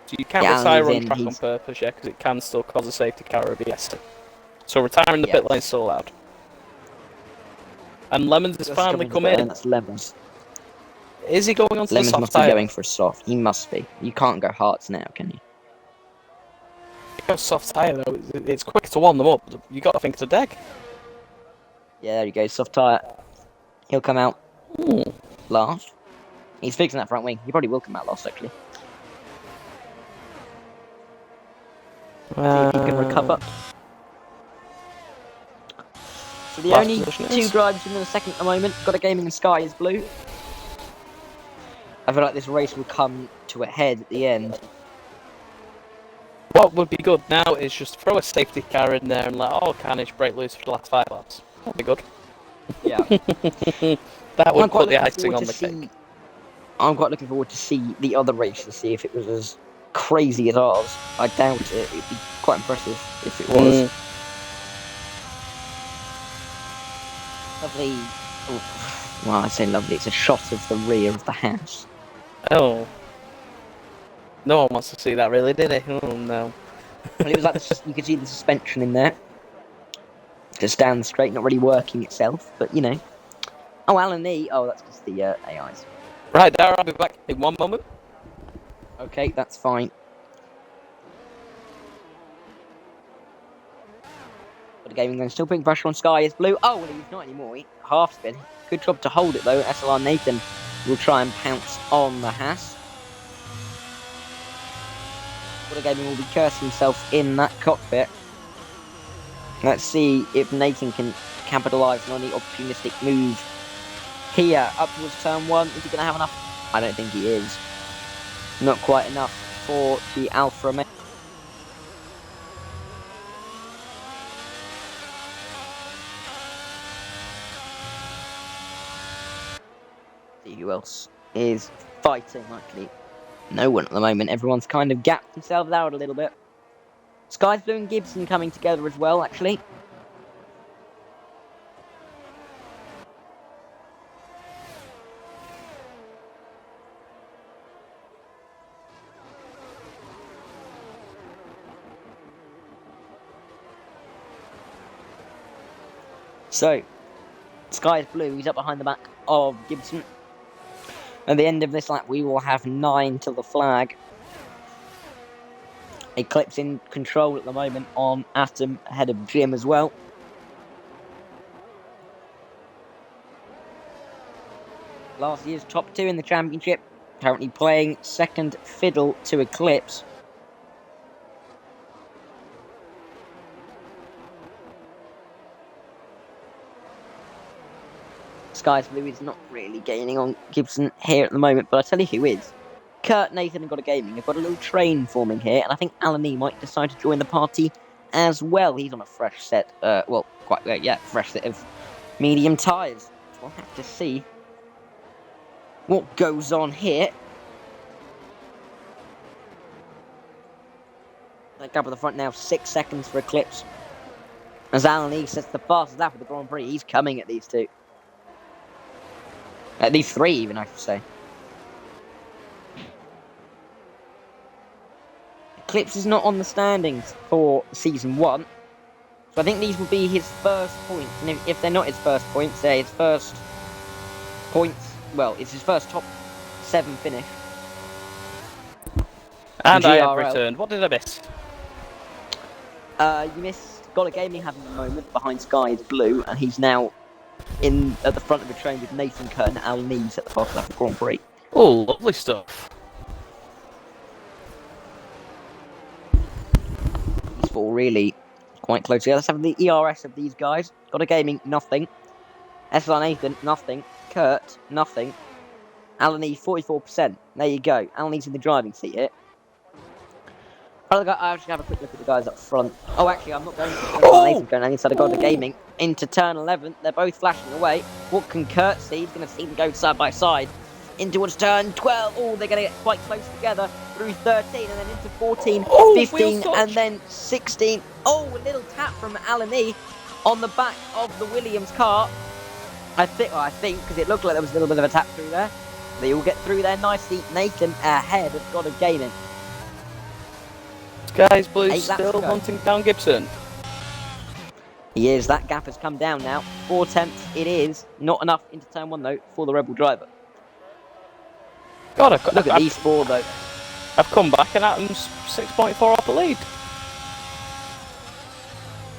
So you can't Yeah, Alan is retire on in. track on He's purpose, yeah, because it can still cause a safety car or BS. So retiring the Yeah. pit lane is still allowed. And Lemons has just finally coming to come the in. end, that's Lemons. Is he going on to the Lemons soft must be tyre? going for a soft. He must be. You can't go hards now, can you? He goes soft tyre though. It's quicker to warm them up. You got to think it's a deck. Yeah, there you go. Soft tyre. He'll come out last. He's fixing that front wing. He probably will come out last, actually. See if he can recover. So the only two drivers in the second at the moment. Got a Gaming and Sky is blue. I feel like this race will come to a head at the end. What would be good now is just throw a safety car in there and let all carnage break loose for the last 5 laps. That'd be good. Yeah. That would put the icing on the cake. I'm quite looking forward to see the other races, see if it was as crazy as ours. I doubt it. It'd be quite impressive if it was. Lovely. Well, I say lovely. It's a shot of the rear of the house. Oh. No one wants to see that, really, did they? Oh, no. Well, it was like you could see the suspension in there. Just down straight, not really working itself, but you know. Oh, Alan E. Oh, that's just the AIs. Right, there, I'll be back in 1 moment. Okay, that's fine. But the gaming then still putting pressure on Sky is blue. Oh, well, he's not anymore. He half spin. Good job to hold it though. SLR Nathan will try and pounce on the Haas. But the gaming will be cursing himself in that cockpit. Let's see if Nathan can capitalise on the opportunistic move here. Up towards turn 1. Is he going to have enough? I don't think he is. Not quite enough for the Alfa Romeo. See who else is fighting. Likely no one at the moment. Everyone's kind of gapped themselves out a little bit. Sky's Blue and Gibson coming together as well, actually. So, Sky's Blue, he's up behind the back of Gibson. At the end of this lap, we will have 9 till the flag. Eclipse in control at the moment on Atom, ahead of Jim as well. Last year's top 2 in the championship, currently playing second fiddle to Eclipse. Sky's Blue is not really gaining on Gibson here at the moment, but I tell you who is. Kurt, Nathan and Got a Gaming have got a little train forming here, and I think Alan E might decide to join the party as well. He's on a fresh set, fresh set of medium tyres. We'll have to see what goes on here. That gap at the front now, 6 seconds for Eclipse. As Alan E sets the fastest lap of the Grand Prix, he's coming at these two. At these 3 even, I should say. Eclipse is not on the standings for Season 1. So I think these will be his first points. And if they're not his first points, they're his first points. Well, it's his first top 7 finish. And I have returned. What did I miss? You missed Gola Gaming having a moment behind Sky is Blue, and he's now at the front of the train with Nathan Kurt and Al Neves at the fast lap of Grand Prix. Oh, lovely stuff. These four really quite close together. Let's have the ERS of these guys. Got a Gaming, nothing. SLR Nathan, nothing. Kurt, nothing. Alan E, 44%. There you go. Alan E's in the driving seat here. I actually have a quick look at the guys up front. Oh, actually, I'm not going to. SLR Nathan's going on the inside. I've got the Gaming into turn 11. They're both flashing away. What can Kurt see? He's going to see them go side by side. In towards turn 12. Oh, they're going to get quite close together through 13 and then into 14, 15 and then 16. Oh, a little tap from Alan E on the back of the Williams car. I think, because it looked like there was a little bit of a tap through there. They all get through there nicely. Nathan ahead of God of Gaming. Skies Blue still hunting down Gibson. He is. That gap has come down now. 4 tenths it is. Not enough into turn 1 though for the Rebel driver. God, look at these four though. I've come back and Atom's 6.4 off the lead.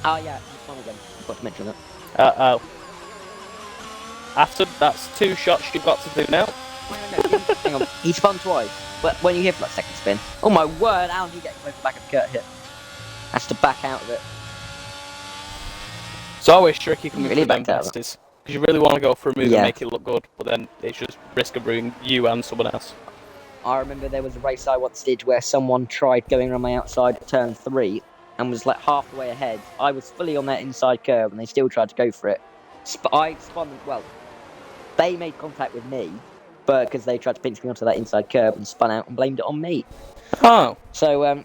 Oh yeah, this one again. I forgot to mention that. Uh-oh. After that's 2 shots you've got to do now. No, hang on. He spun twice. But when you hit for that second spin. Oh my word, Alan, you get close to the back of Kurt hit. Has to back out of it. It's always tricky coming really through them passes. Because you really want to go for a move and make it look good, but then it's just risk of bringing you and someone else. I remember there was a race I once did where someone tried going around my outside at turn 3 and was like half the way ahead. I was fully on that inside curve and they still tried to go for it. I spun them, well, they made contact with me, but because they tried to pinch me onto that inside curve and spun out and blamed it on me. Oh. So,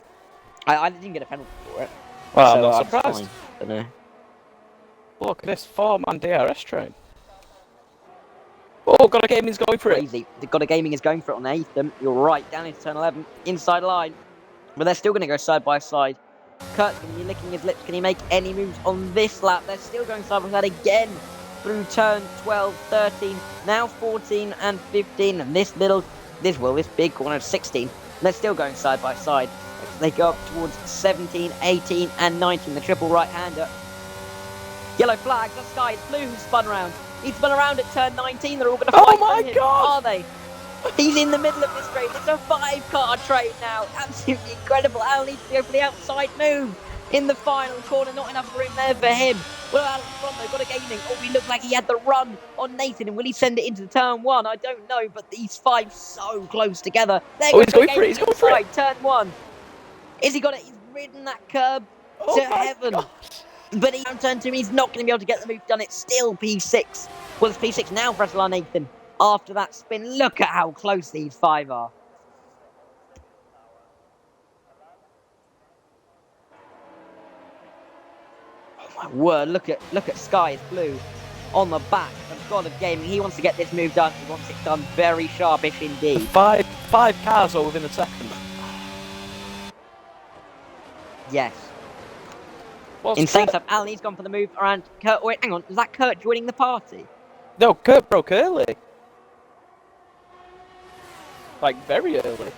I didn't get a penalty for it. Well, so I'm not surprised. But no. Look at this 4-man DRS train. Oh, God of Gaming's going for it. The God of Gaming is going for it on Nathan. You're right, down into turn 11, inside line. But they're still going to go side by side. Kurt's going to be licking his lips. Can he make any moves on this lap? They're still going side by side again through turn 12, 13, now 14 and 15. And this big corner of 16. They're still going side by side. They go up towards 17, 18 and 19. The triple right-hander. Yellow flag, the sky, it's Blue who spun around. He spun around at turn 19. They're all going to fight for him, are they? He's in the middle of this race. It's a 5-car train now. Absolutely incredible. Al needs to go for the outside move in the final corner. Not enough room there for him. What about in front though? Got a Gaming. Oh, he looked like he had the run on Nathan. And will he send it into turn 1? I don't know. But these 5 so close together. He's going for it. He's going for it. Turn 1. Is he got it? He's ridden that curb to heaven. Gosh. But he turn 2, he's not going to be able to get the move done. It's still P6. Well, it's P6 now for SLR Nathan. After that spin, look at how close these 5 are. Oh my word, look at Sky's Blue on the back of God of Gaming. He wants to get this move done. He wants it done very sharpish indeed. 5 cars are within a second. Yes. In same stuff, Alan, he's gone for the move around Kurt. Wait, hang on. Is that Kurt joining the party? No, Kurt broke early. Like, very early.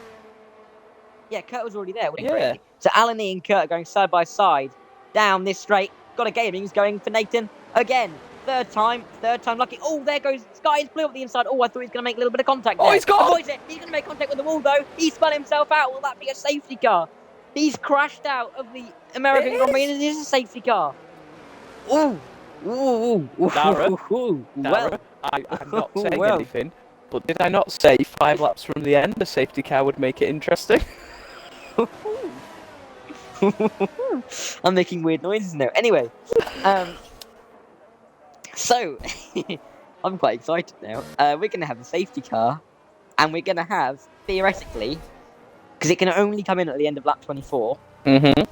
Yeah, Kurt was already there. Yeah. So Alan E and Kurt are going side by side down this straight. Got a Gaming. He's going for Nathan again. Third time lucky. Oh, there goes Sky's Blue up the inside. Oh, I thought he was going to make a little bit of contact there. Oh, he's gone! He's going to make contact with the wall, though. He spun himself out. Will that be a safety car? He's crashed out of the American Grand Prix, and it is a safety car. Ooh. Dara, Well, I'm not saying anything, but did I not say 5 laps from the end a safety car would make it interesting? I'm making weird noises now. Anyway, so I'm quite excited now. We're going to have a safety car, and we're going to have, theoretically, because it can only come in at the end of lap 24. Mm-hmm.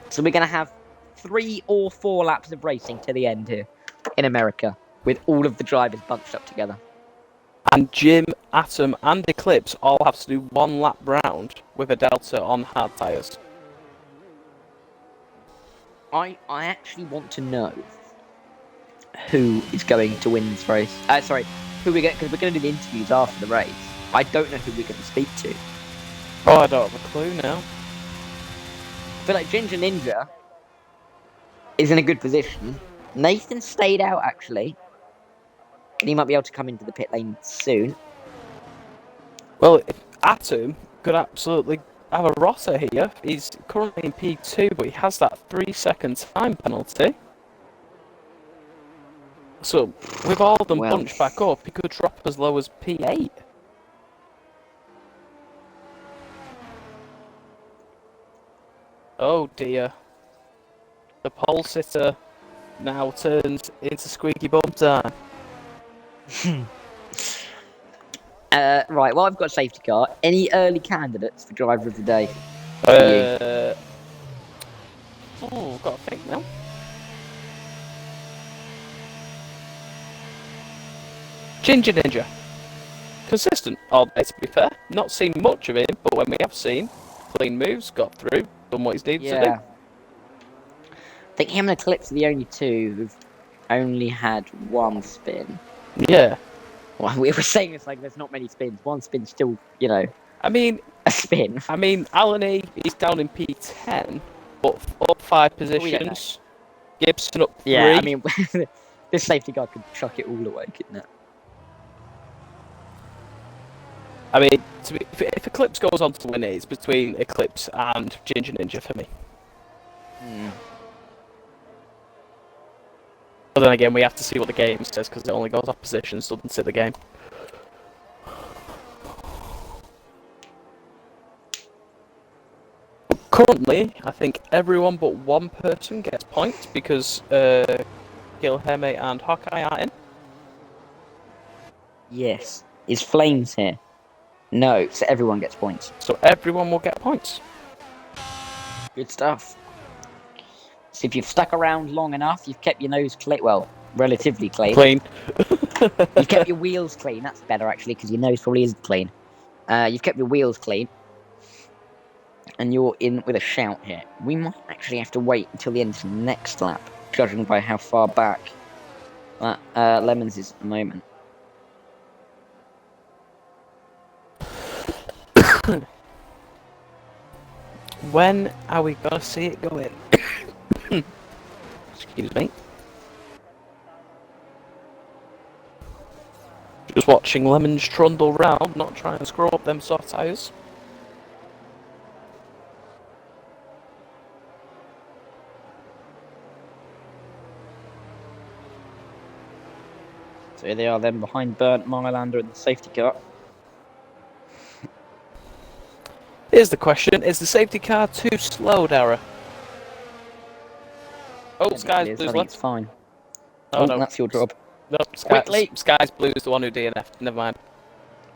So we're going to have 3 or 4 laps of racing to the end here in America, with all of the drivers bunched up together. And Jim, Atom, and Eclipse all have to do 1 lap round with a Delta on hard tyres. I actually want to know who is going to win this race. Sorry, who we get, because we're going to do the interviews after the race. I don't know who we're going to speak to. Oh, I don't have a clue now. I feel like Ginger Ninja is in a good position. Nathan stayed out, actually. And he might be able to come into the pit lane soon. Well, Atom could absolutely have a rotter here. He's currently in P2, but he has that 3-second time penalty. So, with all of them Well, bunched back up, he could drop as low as P8. Oh dear. The pole sitter now turns into squeaky bum time. right. Well, I've got a safety car. Any early candidates for driver of the day for you? Oh, got to think now. Ginger Ninja. Consistent all day, to be fair. Not seen much of him, but when we have seen, clean moves, got through, done what he's needed to do. Yeah. I think him and Eclipse are the only two who've only had one spin. Yeah. Well, we were saying it's like there's not many spins. One spin's still, I mean, a spin. Alan E, he's down in P10, but up 5 We don't know. positions. Gibson up 3. Yeah, I mean, this safety car could chuck it all away, couldn't it? I mean, if Eclipse goes on to win it, it's between Eclipse and Ginger Ninja for me. But then again, we have to see what the game says because it only goes off positions, doesn't it, the game? Currently, I think everyone but one person gets points because Gilheme and Hawkeye are in. Yes. Is Flames here? No, so everyone gets points. So everyone will get points. Good stuff. So if you've stuck around long enough, you've kept your nose clean. Well, relatively clean. Clean. You've kept your wheels clean. That's better, actually, because your nose probably isn't clean. You've kept your wheels clean. And you're in with a shout here. We might actually have to wait until the end of the next lap, judging by how far back that Lemons is at the moment. When are we gonna see it go in? Excuse me. Just watching Lemons trundle round, not trying to screw up them soft tyres. So here they are then behind Burnt, Mylander and the safety car. Here's the question, is the safety car too slow, Dara? Oh, Sky's I Blue's think left. it's fine. Oh, no. That's your job. No, Quickly. Sky's Blue's the one who DNF'd, never mind.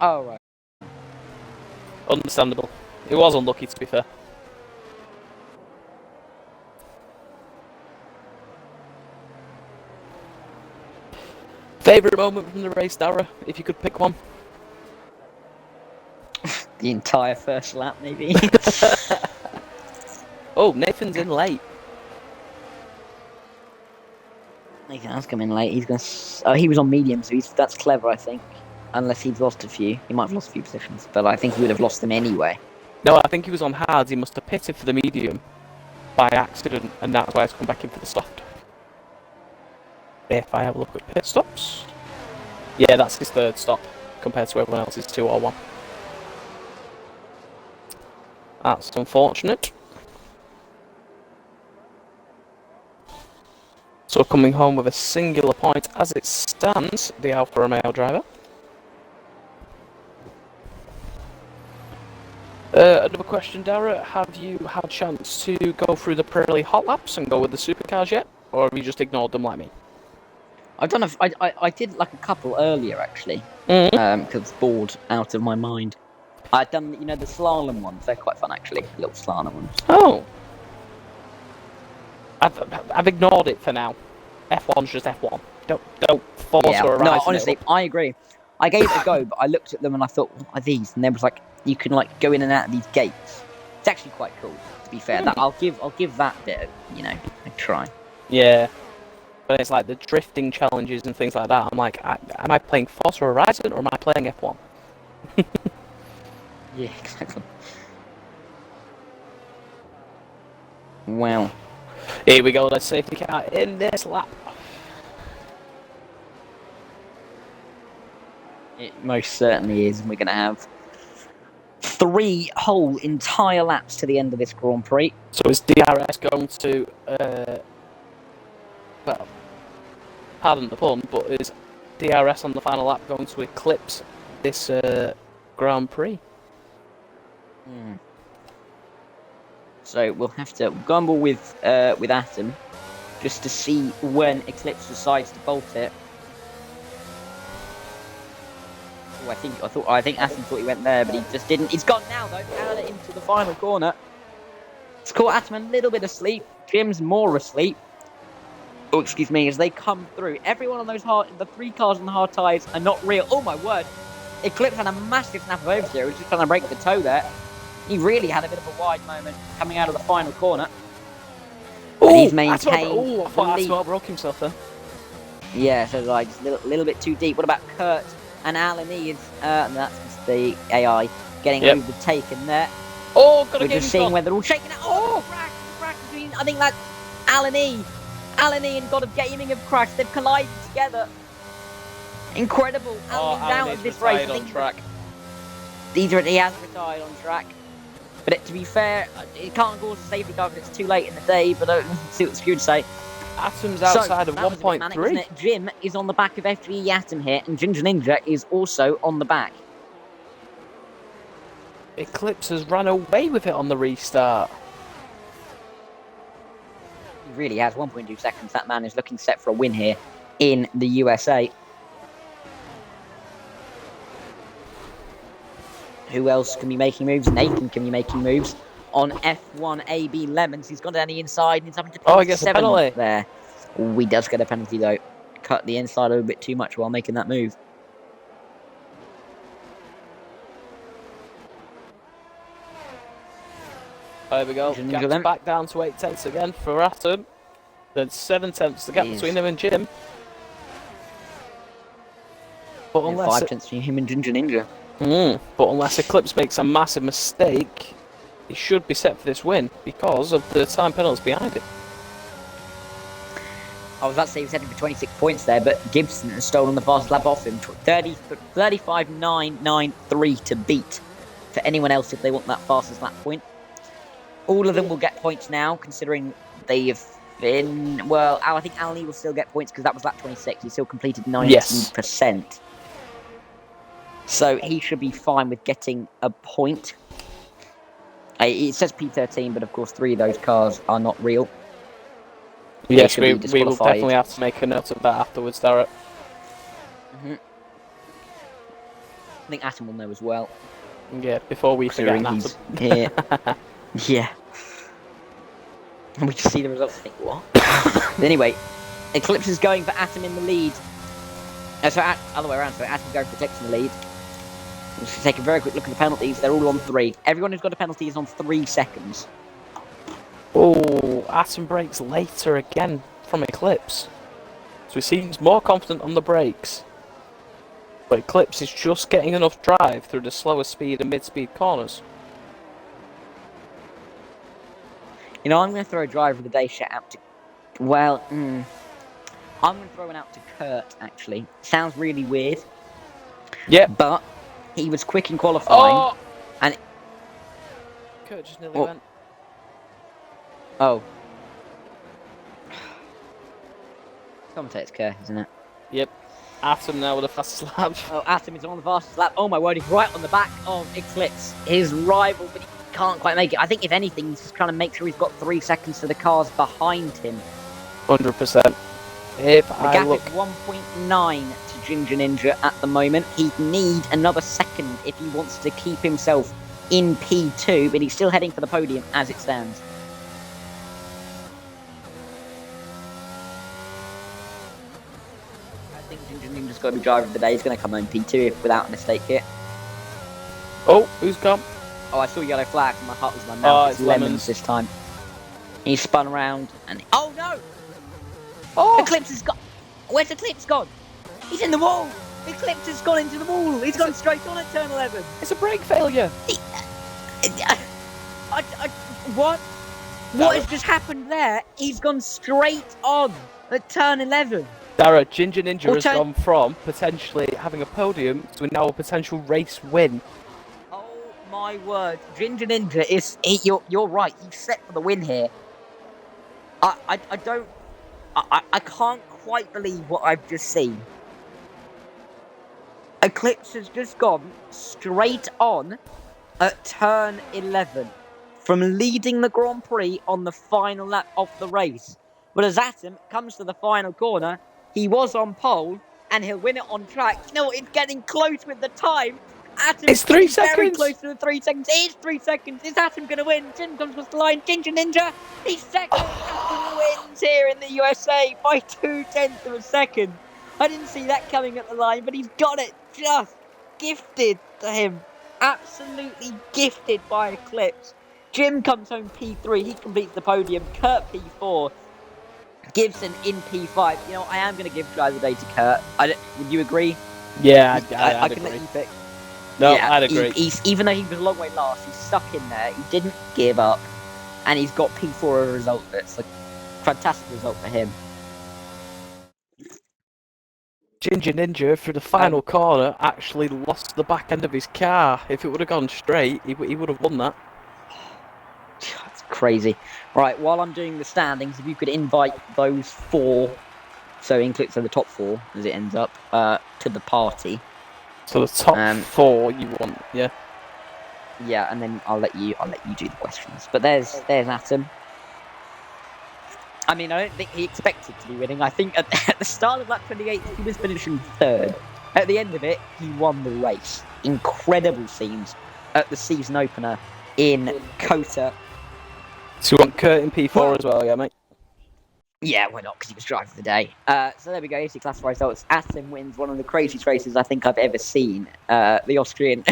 Oh, right. Understandable. It was unlucky, to be fair. Favourite moment from the race, Dara, if you could pick one? The entire first lap, maybe. Oh, Nathan's in late. Nathan has come in late. He's going. Oh, he was on medium, so that's clever, I think. Unless he's lost a few, he might have lost a few positions, but I think he would have lost them anyway. No, I think he was on hards. He must have pitted for the medium by accident, and that's why he's come back in for the soft. If I have a look at pit stops, yeah, that's his third stop compared to everyone else's 2 or 1. That's unfortunate. So coming home with a singular point as it stands, the Alfa Romeo driver. Another question, Dara. Have you had a chance to go through the Pirelli hot laps and go with the supercars yet? Or have you just ignored them like me? I've done I did like a couple earlier, actually. Mm-hmm. Because I was bored out of my mind. I've done, the slalom ones. They're quite fun, actually. Little slalom ones. Oh. I've ignored it for now. F1's just F1. Don't force or No, honestly, I agree. I gave it a go, but I looked at them and I thought, what are these? And there was like, you can like go in and out of these gates. It's actually quite cool, to be fair. That I'll give that bit, a try. Yeah. But it's like the drifting challenges and things like that. I'm like, am I playing Forza Horizon or am I playing F1? Yeah, exactly. Wow. Here we go, let's safety car in this lap. It most certainly is. We're going to have 3 whole entire laps to the end of this Grand Prix. So is DRS going to, well, pardon the pun, but is DRS on the final lap going to eclipse this Grand Prix? So we'll have to gamble with Atom just to see when Eclipse decides to bolt it. Oh, I think Atom thought he went there, but he just didn't. He's gone now though, down into the final corner. It's caught Atom a little bit asleep. Jim's more asleep. Oh, excuse me, as they come through. Everyone on those the 3 cars on the hard tyres are not real. Oh my word! Eclipse had a massive snap of oversteer. He was just trying to break the toe there. He really had a bit of a wide moment coming out of the final corner. And he's maintained. Oh, I thought Atmo broke himself then. Yeah, so like just a little bit too deep. What about Kurt and Alan E? That's the AI getting overtaken there. Oh, got to We're get just seeing where they're all shaking out. Oh, crash between. I think that's Alan E and God of Gaming have crashed. They've collided together. Incredible. Alan's out of this race. On track. He has retired on track. But to be fair, it can't cause a safety car because it's too late in the day, but let's see what Skew would say. Atom's outside of 1.3. Jim is on the back of FGE Atom here, and Ginger Ninja is also on the back. Eclipse has run away with it on the restart. He really has 1.2 seconds. That man is looking set for a win here in the USA. Who else can be making moves? Nathan can be making moves on F1 AB Lemons. He's gone down the inside. He's having to he gets a penalty there. He does get a penalty though. Cut the inside a little bit too much while making that move. There we go. Gap's back down to 8 tenths again for Atom. Then 7 tenths the gap between him and Jim. But unless 5 tenths between him and Ginger Ninja. But unless Eclipse makes a massive mistake, he should be set for this win because of the time penalties behind it. I was about to say he was heading for 26 points there, but Gibson has stolen the fastest lap off him. 35.993 to beat for anyone else if they want that fastest lap point. All of them will get points now, considering they have been... Well, I think Alan will still get points because that was lap 26. He still completed 90%. Yes. So he should be fine with getting a point. It says P13, but of course 3 of those cars are not real. Yes, we will definitely have to make a note of that afterwards, Darrett. I think Atom will know as well. Yeah, before we forget Atom. Here. Yeah. And we just see the results and think, what? Anyway, Eclipse is going for Atom in the lead. Other way around, so Atom going for Eclipse in the lead. Let's take a very quick look at the penalties. They're all on 3. Everyone who's got a penalty is on 3 seconds. Oh, Atom brakes later again from Eclipse. So he seems more confident on the brakes. But Eclipse is just getting enough drive through the slower speed and mid-speed corners. You know, I'm going to throw a driver of the day shout out to... Well, I'm going to throw one out to Kurt, actually. Sounds really weird. Yeah. But he was quick in qualifying. Oh! And... Kurt just nearly went. Oh. Commentator's care, isn't it? Yep. Atom now with the fastest lap. Oh, Atom is on the fastest lap. Oh my word, he's right on the back of Eclipse. His rival, but he can't quite make it. I think if anything, he's just trying to make sure he's got 3 seconds to the cars behind him. 100%. If the gap is 1.9 to Ginger Ninja at the moment. He'd need another second if he wants to keep himself in P2, but he's still heading for the podium as it stands. I think Ginger Ninja's got to be driver of the day. He's going to come home P2 without a mistake here. Oh, who's come? Oh, I saw yellow flag and my heart was in my mouth. It's Lemons this time. He spun around and... Oh, no! Oh! Eclipse has gone... Where's Eclipse gone? He's in the wall! Eclipse has gone into the wall! He's gone straight on at turn 11! It's a brake failure! What? What has just happened there? He's gone straight on at turn 11. Dara, Ginger Ninja has gone from potentially having a podium to now a potential race win. Oh my word, Ginger Ninja you're right. He's set for the win here. I don't I can't quite believe what I've just seen. Eclipse has just gone straight on at turn 11 from leading the Grand Prix on the final lap of the race. But as Atom comes to the final corner, he was on pole and he'll win it on track. You know, it's getting close with the time. Atom's It's 3 getting very seconds. close to the 3 seconds. It is 3 seconds. Is Atom going to win? Jim comes across the line. Ginger Ninja, he's second. Atom wins here in the USA by 0.2 of a second. I didn't see that coming at the line, but he's got it just gifted to him. Absolutely gifted by Eclipse. Jim comes home P3. He completes the podium. Kurt P4. Gibson in P5. You know, I am going to give Driver of the Day to Kurt. Would you agree? Yeah, I I'd can agree. let you pick. No, Yeah, I'd agree. Even though he was a long way last, he's stuck in there. He didn't give up. And he's got P4 as a result. It's a fantastic result for him. Ginger Ninja, through the final corner, actually lost the back end of his car. If it would have gone straight, he would have won that. That's crazy. Right, while I'm doing the standings, if you could invite those four, so the top four, as it ends up, to the party. So the top four you want, yeah? Yeah, and then I'll let you do the questions. But there's Atom. I mean, I don't think he expected to be winning. I think at the start of lap 28, he was finishing third. At the end of it, he won the race. Incredible scenes at the season opener in Kota. So you want Kurt in P4 as well, yeah, mate? Yeah, why not? Because he was driving the day. So there we go. Here's your classified results. Atom wins one of the craziest races I think I've ever seen. The Austrian.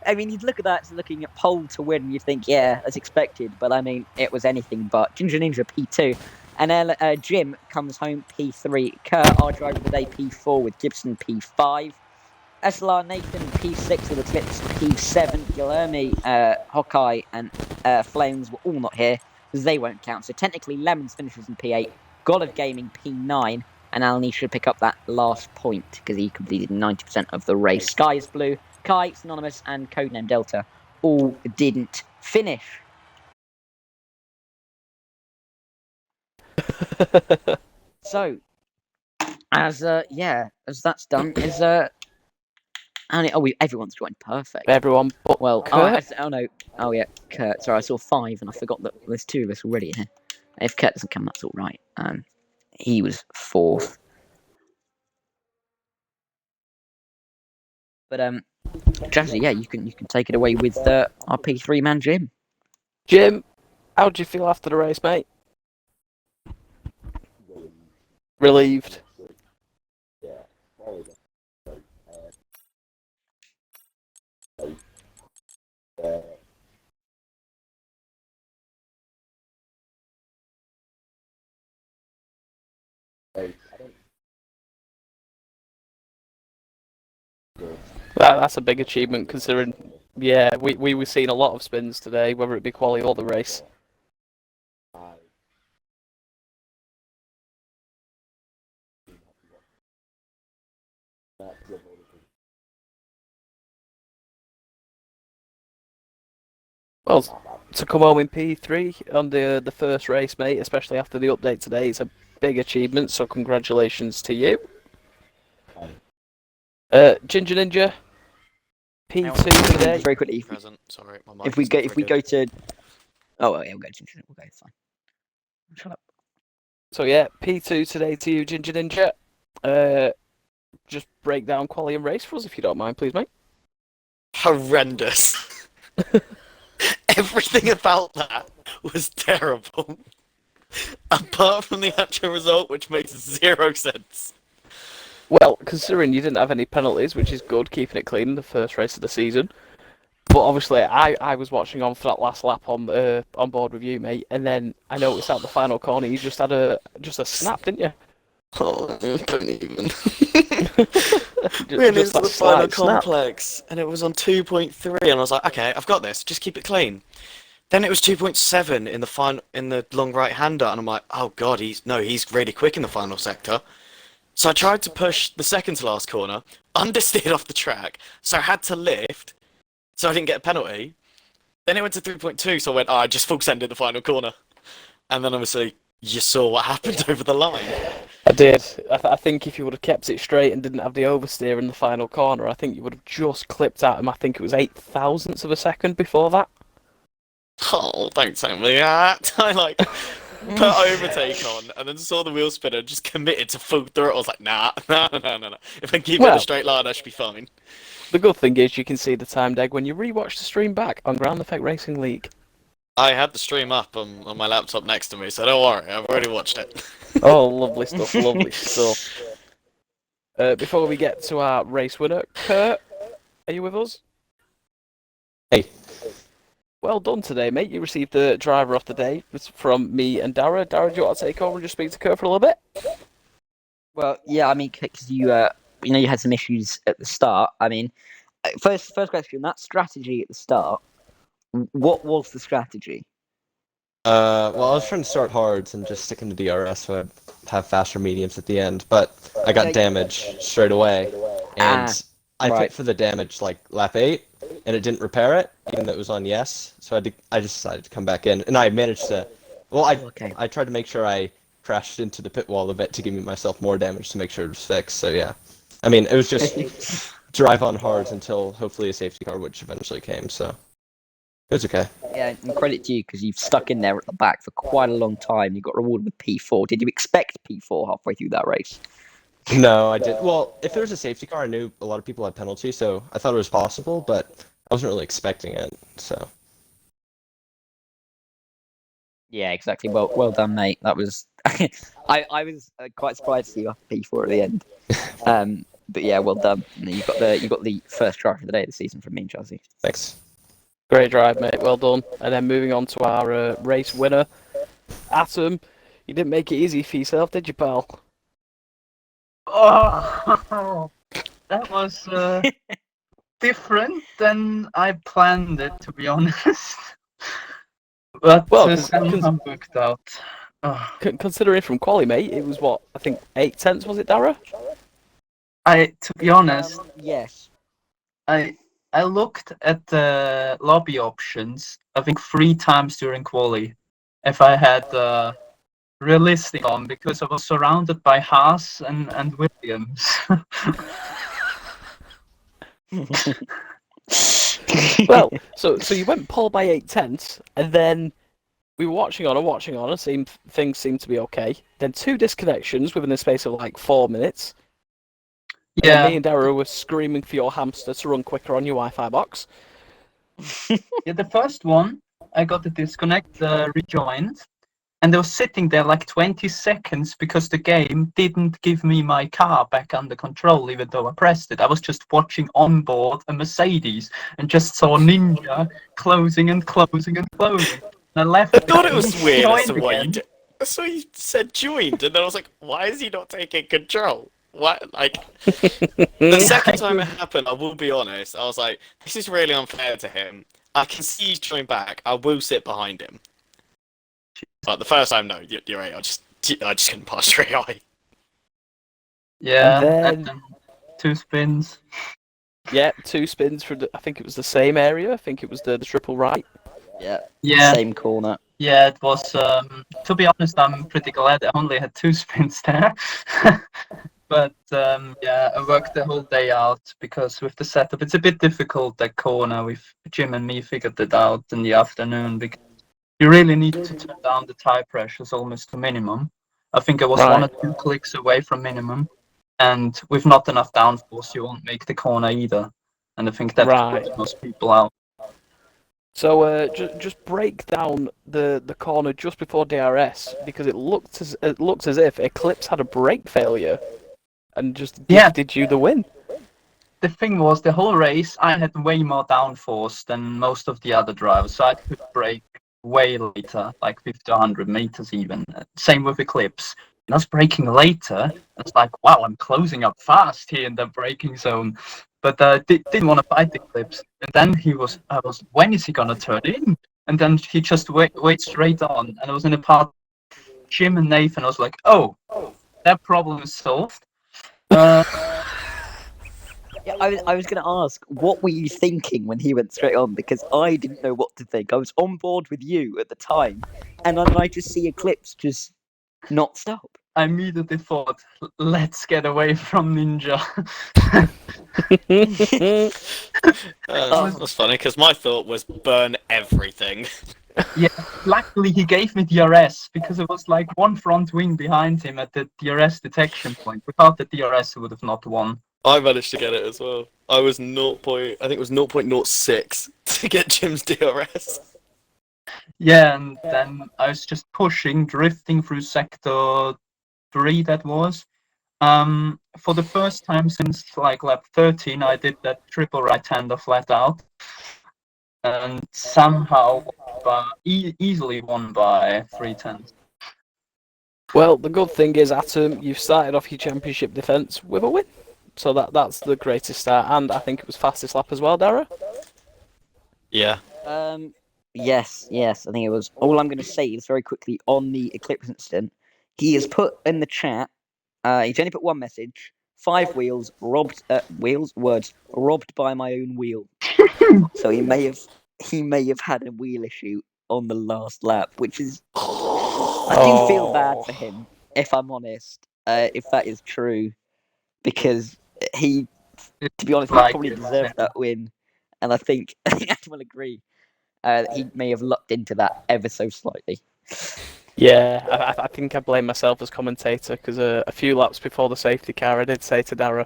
I mean, you'd look at that, looking at pole to win, and you'd think, yeah, as expected. But I mean, it was anything but. Ginger Ninja P2. And Jim comes home P3. Kurt, our driver of the day, P4 with Gibson P5. SLR Nathan P6 with Eclipse P7. Guilherme, Hawkeye, and Flames were all not here because they won't count. So technically, Lemons finishes in P8. God of Gaming P9. And Alni should pick up that last point because he completed 90% of the race. Sky is Blue, Kai, Synonymous, and Codename Delta all didn't finish. So, as that's done, everyone's joined. Perfect. Everyone but Kurt? Kurt. Sorry, I saw 5 and I forgot that there's 2 of us already here. If Kurt doesn't come, that's all right. He was 4th. But Jazzy, yeah, you can take it away with our P3 man Jim. Jim, how did you feel after the race, mate? Relieved. That's a big achievement considering, yeah, we were seeing a lot of spins today, whether it be quali or the race. Well, to come home in P3 on the first race, mate, especially after the update today, is a big achievement, so congratulations to you. Ginger Ninja, P2 today. Very quickly, Sorry, my mic if we go to, we'll go to Ginger. We'll go. Fine. Shut up. So yeah, P2 today to you, Ginger Ninja. Just break down quali and race for us if you don't mind, please, mate. Horrendous. Everything about that was terrible. Apart from the actual result, which makes 0 sense. Well, considering you didn't have any penalties, which is good, keeping it clean in the first race of the season. But obviously, I was watching on for that last lap on board with you, mate, and then I noticed at the final corner you just had a snap, didn't you? Oh, don't even. just Went into that the final slight snap. complex, and it was on 2.3, and I was like, okay, I've got this. Just keep it clean. Then it was 2.7 in the long right-hander, and I'm like, oh god, he's really quick in the final sector. So I tried to push the second to last corner, understeered off the track, so I had to lift so I didn't get a penalty. Then it went to 3.2, so I went, oh, I just full sended the final corner. And then obviously, you saw what happened over the line. I did. I think if you would have kept it straight and didn't have the oversteer in the final corner, I think you would have just clipped at him. I think it was 8 thousandths of a second before that. Oh, don't tell me that. I like put overtake on and then saw the wheel spinner just committed to full throttle. I was like, nah. If I keep it in Well- a straight line, I should be fine. The good thing is you can see the time deg when you rewatch the stream back on Ground Effect Racing League. I had the stream up on my laptop next to me, so don't worry, I've already watched it. Oh, lovely stuff, lovely stuff. Before we get to our race winner, Kurt, are you with us? Hey. Well done today, mate. You received the driver of the day from me and Dara. Dara, do you want to take over and just speak to Kurt for a little bit? Well, yeah, I mean, because you you had some issues at the start. I mean, first question, that strategy at the start, what was the strategy? Well, I was trying to start hards and just stick into DRS so I'd have faster mediums at the end, but I got damage straight away, and I right. fit for the damage like lap 8, and it didn't repair it, even though it was on yes, so I just decided to come back in, and I managed to, well, I tried to make sure I crashed into the pit wall a bit to give myself more damage to make sure it was fixed, so yeah. I mean, it was just drive on hards until hopefully a safety car, which eventually came, so it was okay. Yeah, and credit to you because you've stuck in there at the back for quite a long time. You got rewarded with P4. Did you expect P4 halfway through that race? No, I didn't. Well, if there was a safety car, I knew a lot of people had penalty, so I thought it was possible, but I wasn't really expecting it, so. Yeah, exactly. Well done, mate. That was I was quite surprised to see you after P4 at the end. But yeah, well done. You got the first drive of the day of the season from me and Chelsea. Thanks. Great drive, mate. Well done. And then moving on to our race winner, Atom. You didn't make it easy for yourself, did you, pal? Oh, that was different than I planned it, to be honest. But Well, somehow worked out. Oh. Considering from quali, mate, it was what, I think 8 tenths, was it, Dara? To be honest, Yes. I looked at the lobby options, I think 3 times during quali, if I had realistic on, because I was surrounded by Haas and Williams. Well, so you went pole by 8 tenths, and then we were watching on, and things seemed to be okay. Then 2 disconnections within the space of like 4 minutes. Yeah. And me and Dara were screaming for your hamster to run quicker on your Wi-Fi box. Yeah, the first one, I got the disconnect rejoined, and I was sitting there like 20 seconds because the game didn't give me my car back under control, even though I pressed it. I was just watching on board a Mercedes and just saw Ninja closing and closing and closing. And I left. I thought it was weird as to joined why you again. did. So you said joined, and then I was like, why is he not taking control? What? Like, the second time it happened, I will be honest, I was like, this is really unfair to him. I can see he's joined back. I will sit behind him. But the first time, no, you're right. I just couldn't pass straight eye. Yeah, And then- and 2 spins. Yeah, 2 spins for I think it was the same area. I think it was the triple right. Yeah. Yeah, Same corner. yeah, it was. To be honest, I'm pretty glad I only had 2 spins there. But yeah, I worked the whole day out because with the setup, it's a bit difficult that corner. With Jim and me figured it out in the afternoon because you really need to turn down the tire pressures almost to minimum. I think I was 1 or 2 clicks away from minimum, and with not enough downforce, you won't make the corner either. And I think that puts most people out. So just break down the corner just before DRS because it looks as if Eclipse had a brake failure and just gifted you the win. The thing was, the whole race, I had way more downforce than most of the other drivers, so I could brake way later, like 50 100 meters even. Same with Eclipse. And I was braking later. It's like, wow, I'm closing up fast here in the braking zone. But didn't want to fight Eclipse. And then I was, when is he gonna turn in? And then he just wait straight on. And I was in a part Jim and Nathan. I was like, oh, that problem is solved. Yeah, I was going to ask, what were you thinking when he went straight on? Because I didn't know what to think. I was on board with you at the time, and then I just see Eclipse just not stop. I immediately thought, let's get away from Ninja. That's funny because my thought was burn everything. Yeah, luckily he gave me DRS because there was like one front wing behind him at the DRS detection point. Without the DRS, he would have not won. I managed to get it as well. I was I think it was 0.06 to get Jim's DRS. Yeah, and then I was just pushing, drifting through sector 3, that was. For the first time since like lap 13, I did that triple right-hander flat out. And somehow easily won by 3/10. Well, the good thing is, Atom, you've started off your championship defence with a win. So that's the greatest start, and I think it was fastest lap as well, Dara. Yeah. Yes, I think it was. All I'm going to say is very quickly on the Eclipse incident. He has put in the chat. He's only put one message. 5 wheels robbed. Words robbed by my own wheel. So he may have had a wheel issue on the last lap, which is. I do feel bad for him, if I'm honest. If that is true, because he, to be honest, he Like probably it, deserved that win, and I think Adam will agree. He may have lucked into that ever so slightly. Yeah, I think I blame myself as commentator because a few laps before the safety car, I did say to Dara,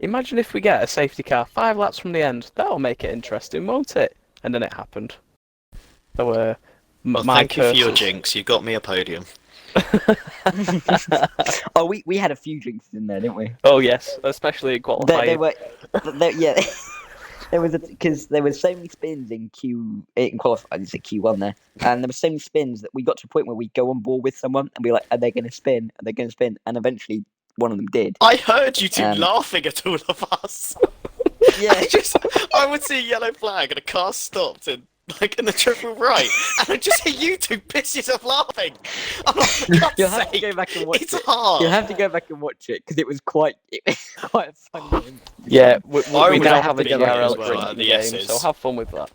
imagine if we get a safety car 5 laps from the end. That'll make it interesting, won't it? And then it happened. So, Well, thank you for your jinx. You got me a podium. Oh, we had a few drinks in there, didn't we? Oh yes, especially in qualifying. They were, yeah. There was because there were so many spins in qualifying. I didn't say Q1 there, and there were so many spins that we got to a point where we go on board with someone and be like, "Are they going to spin? Are they going to spin?" And eventually, one of them did. I heard you two laughing at all of us. Yeah, I would see a yellow flag and a car stopped in the triple right, and I just hear you two piss yourself laughing. I'm like, for God's you'll have to sake, go back and watch it's it. hard. You'll have to go back and watch it because it was quite a fun game. Yeah, we I now would have a have to go GRL as well, drinking the game, S's. so have fun with that.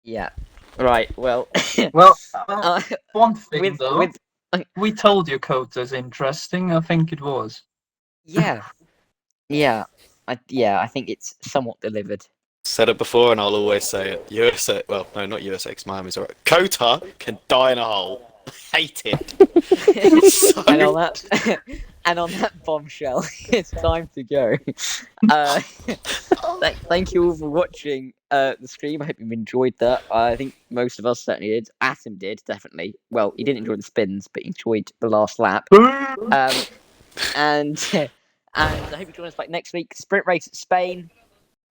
Yeah. Right. Well. Well, one thing though, with we told you Kota's interesting. I think it was. yeah. I think it's somewhat delivered. Said it before, and I'll always say it. USA, well, no, not USA, because Miami's alright. Kota can die in a hole. Hate it. So... and on that bombshell, it's time to go. Thank you all for watching the stream. I hope you've enjoyed that. I think most of us certainly did. Atom did, definitely. Well, he didn't enjoy the spins, but he enjoyed the last lap. And I hope you join us back next week. Sprint race at Spain.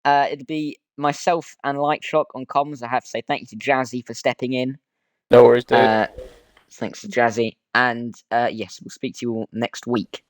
It'll be myself and Lightshock on comms. I have to say thank you to Jazzy for stepping in. No worries, dude. Thanks to Jazzy. And yes, we'll speak to you all next week.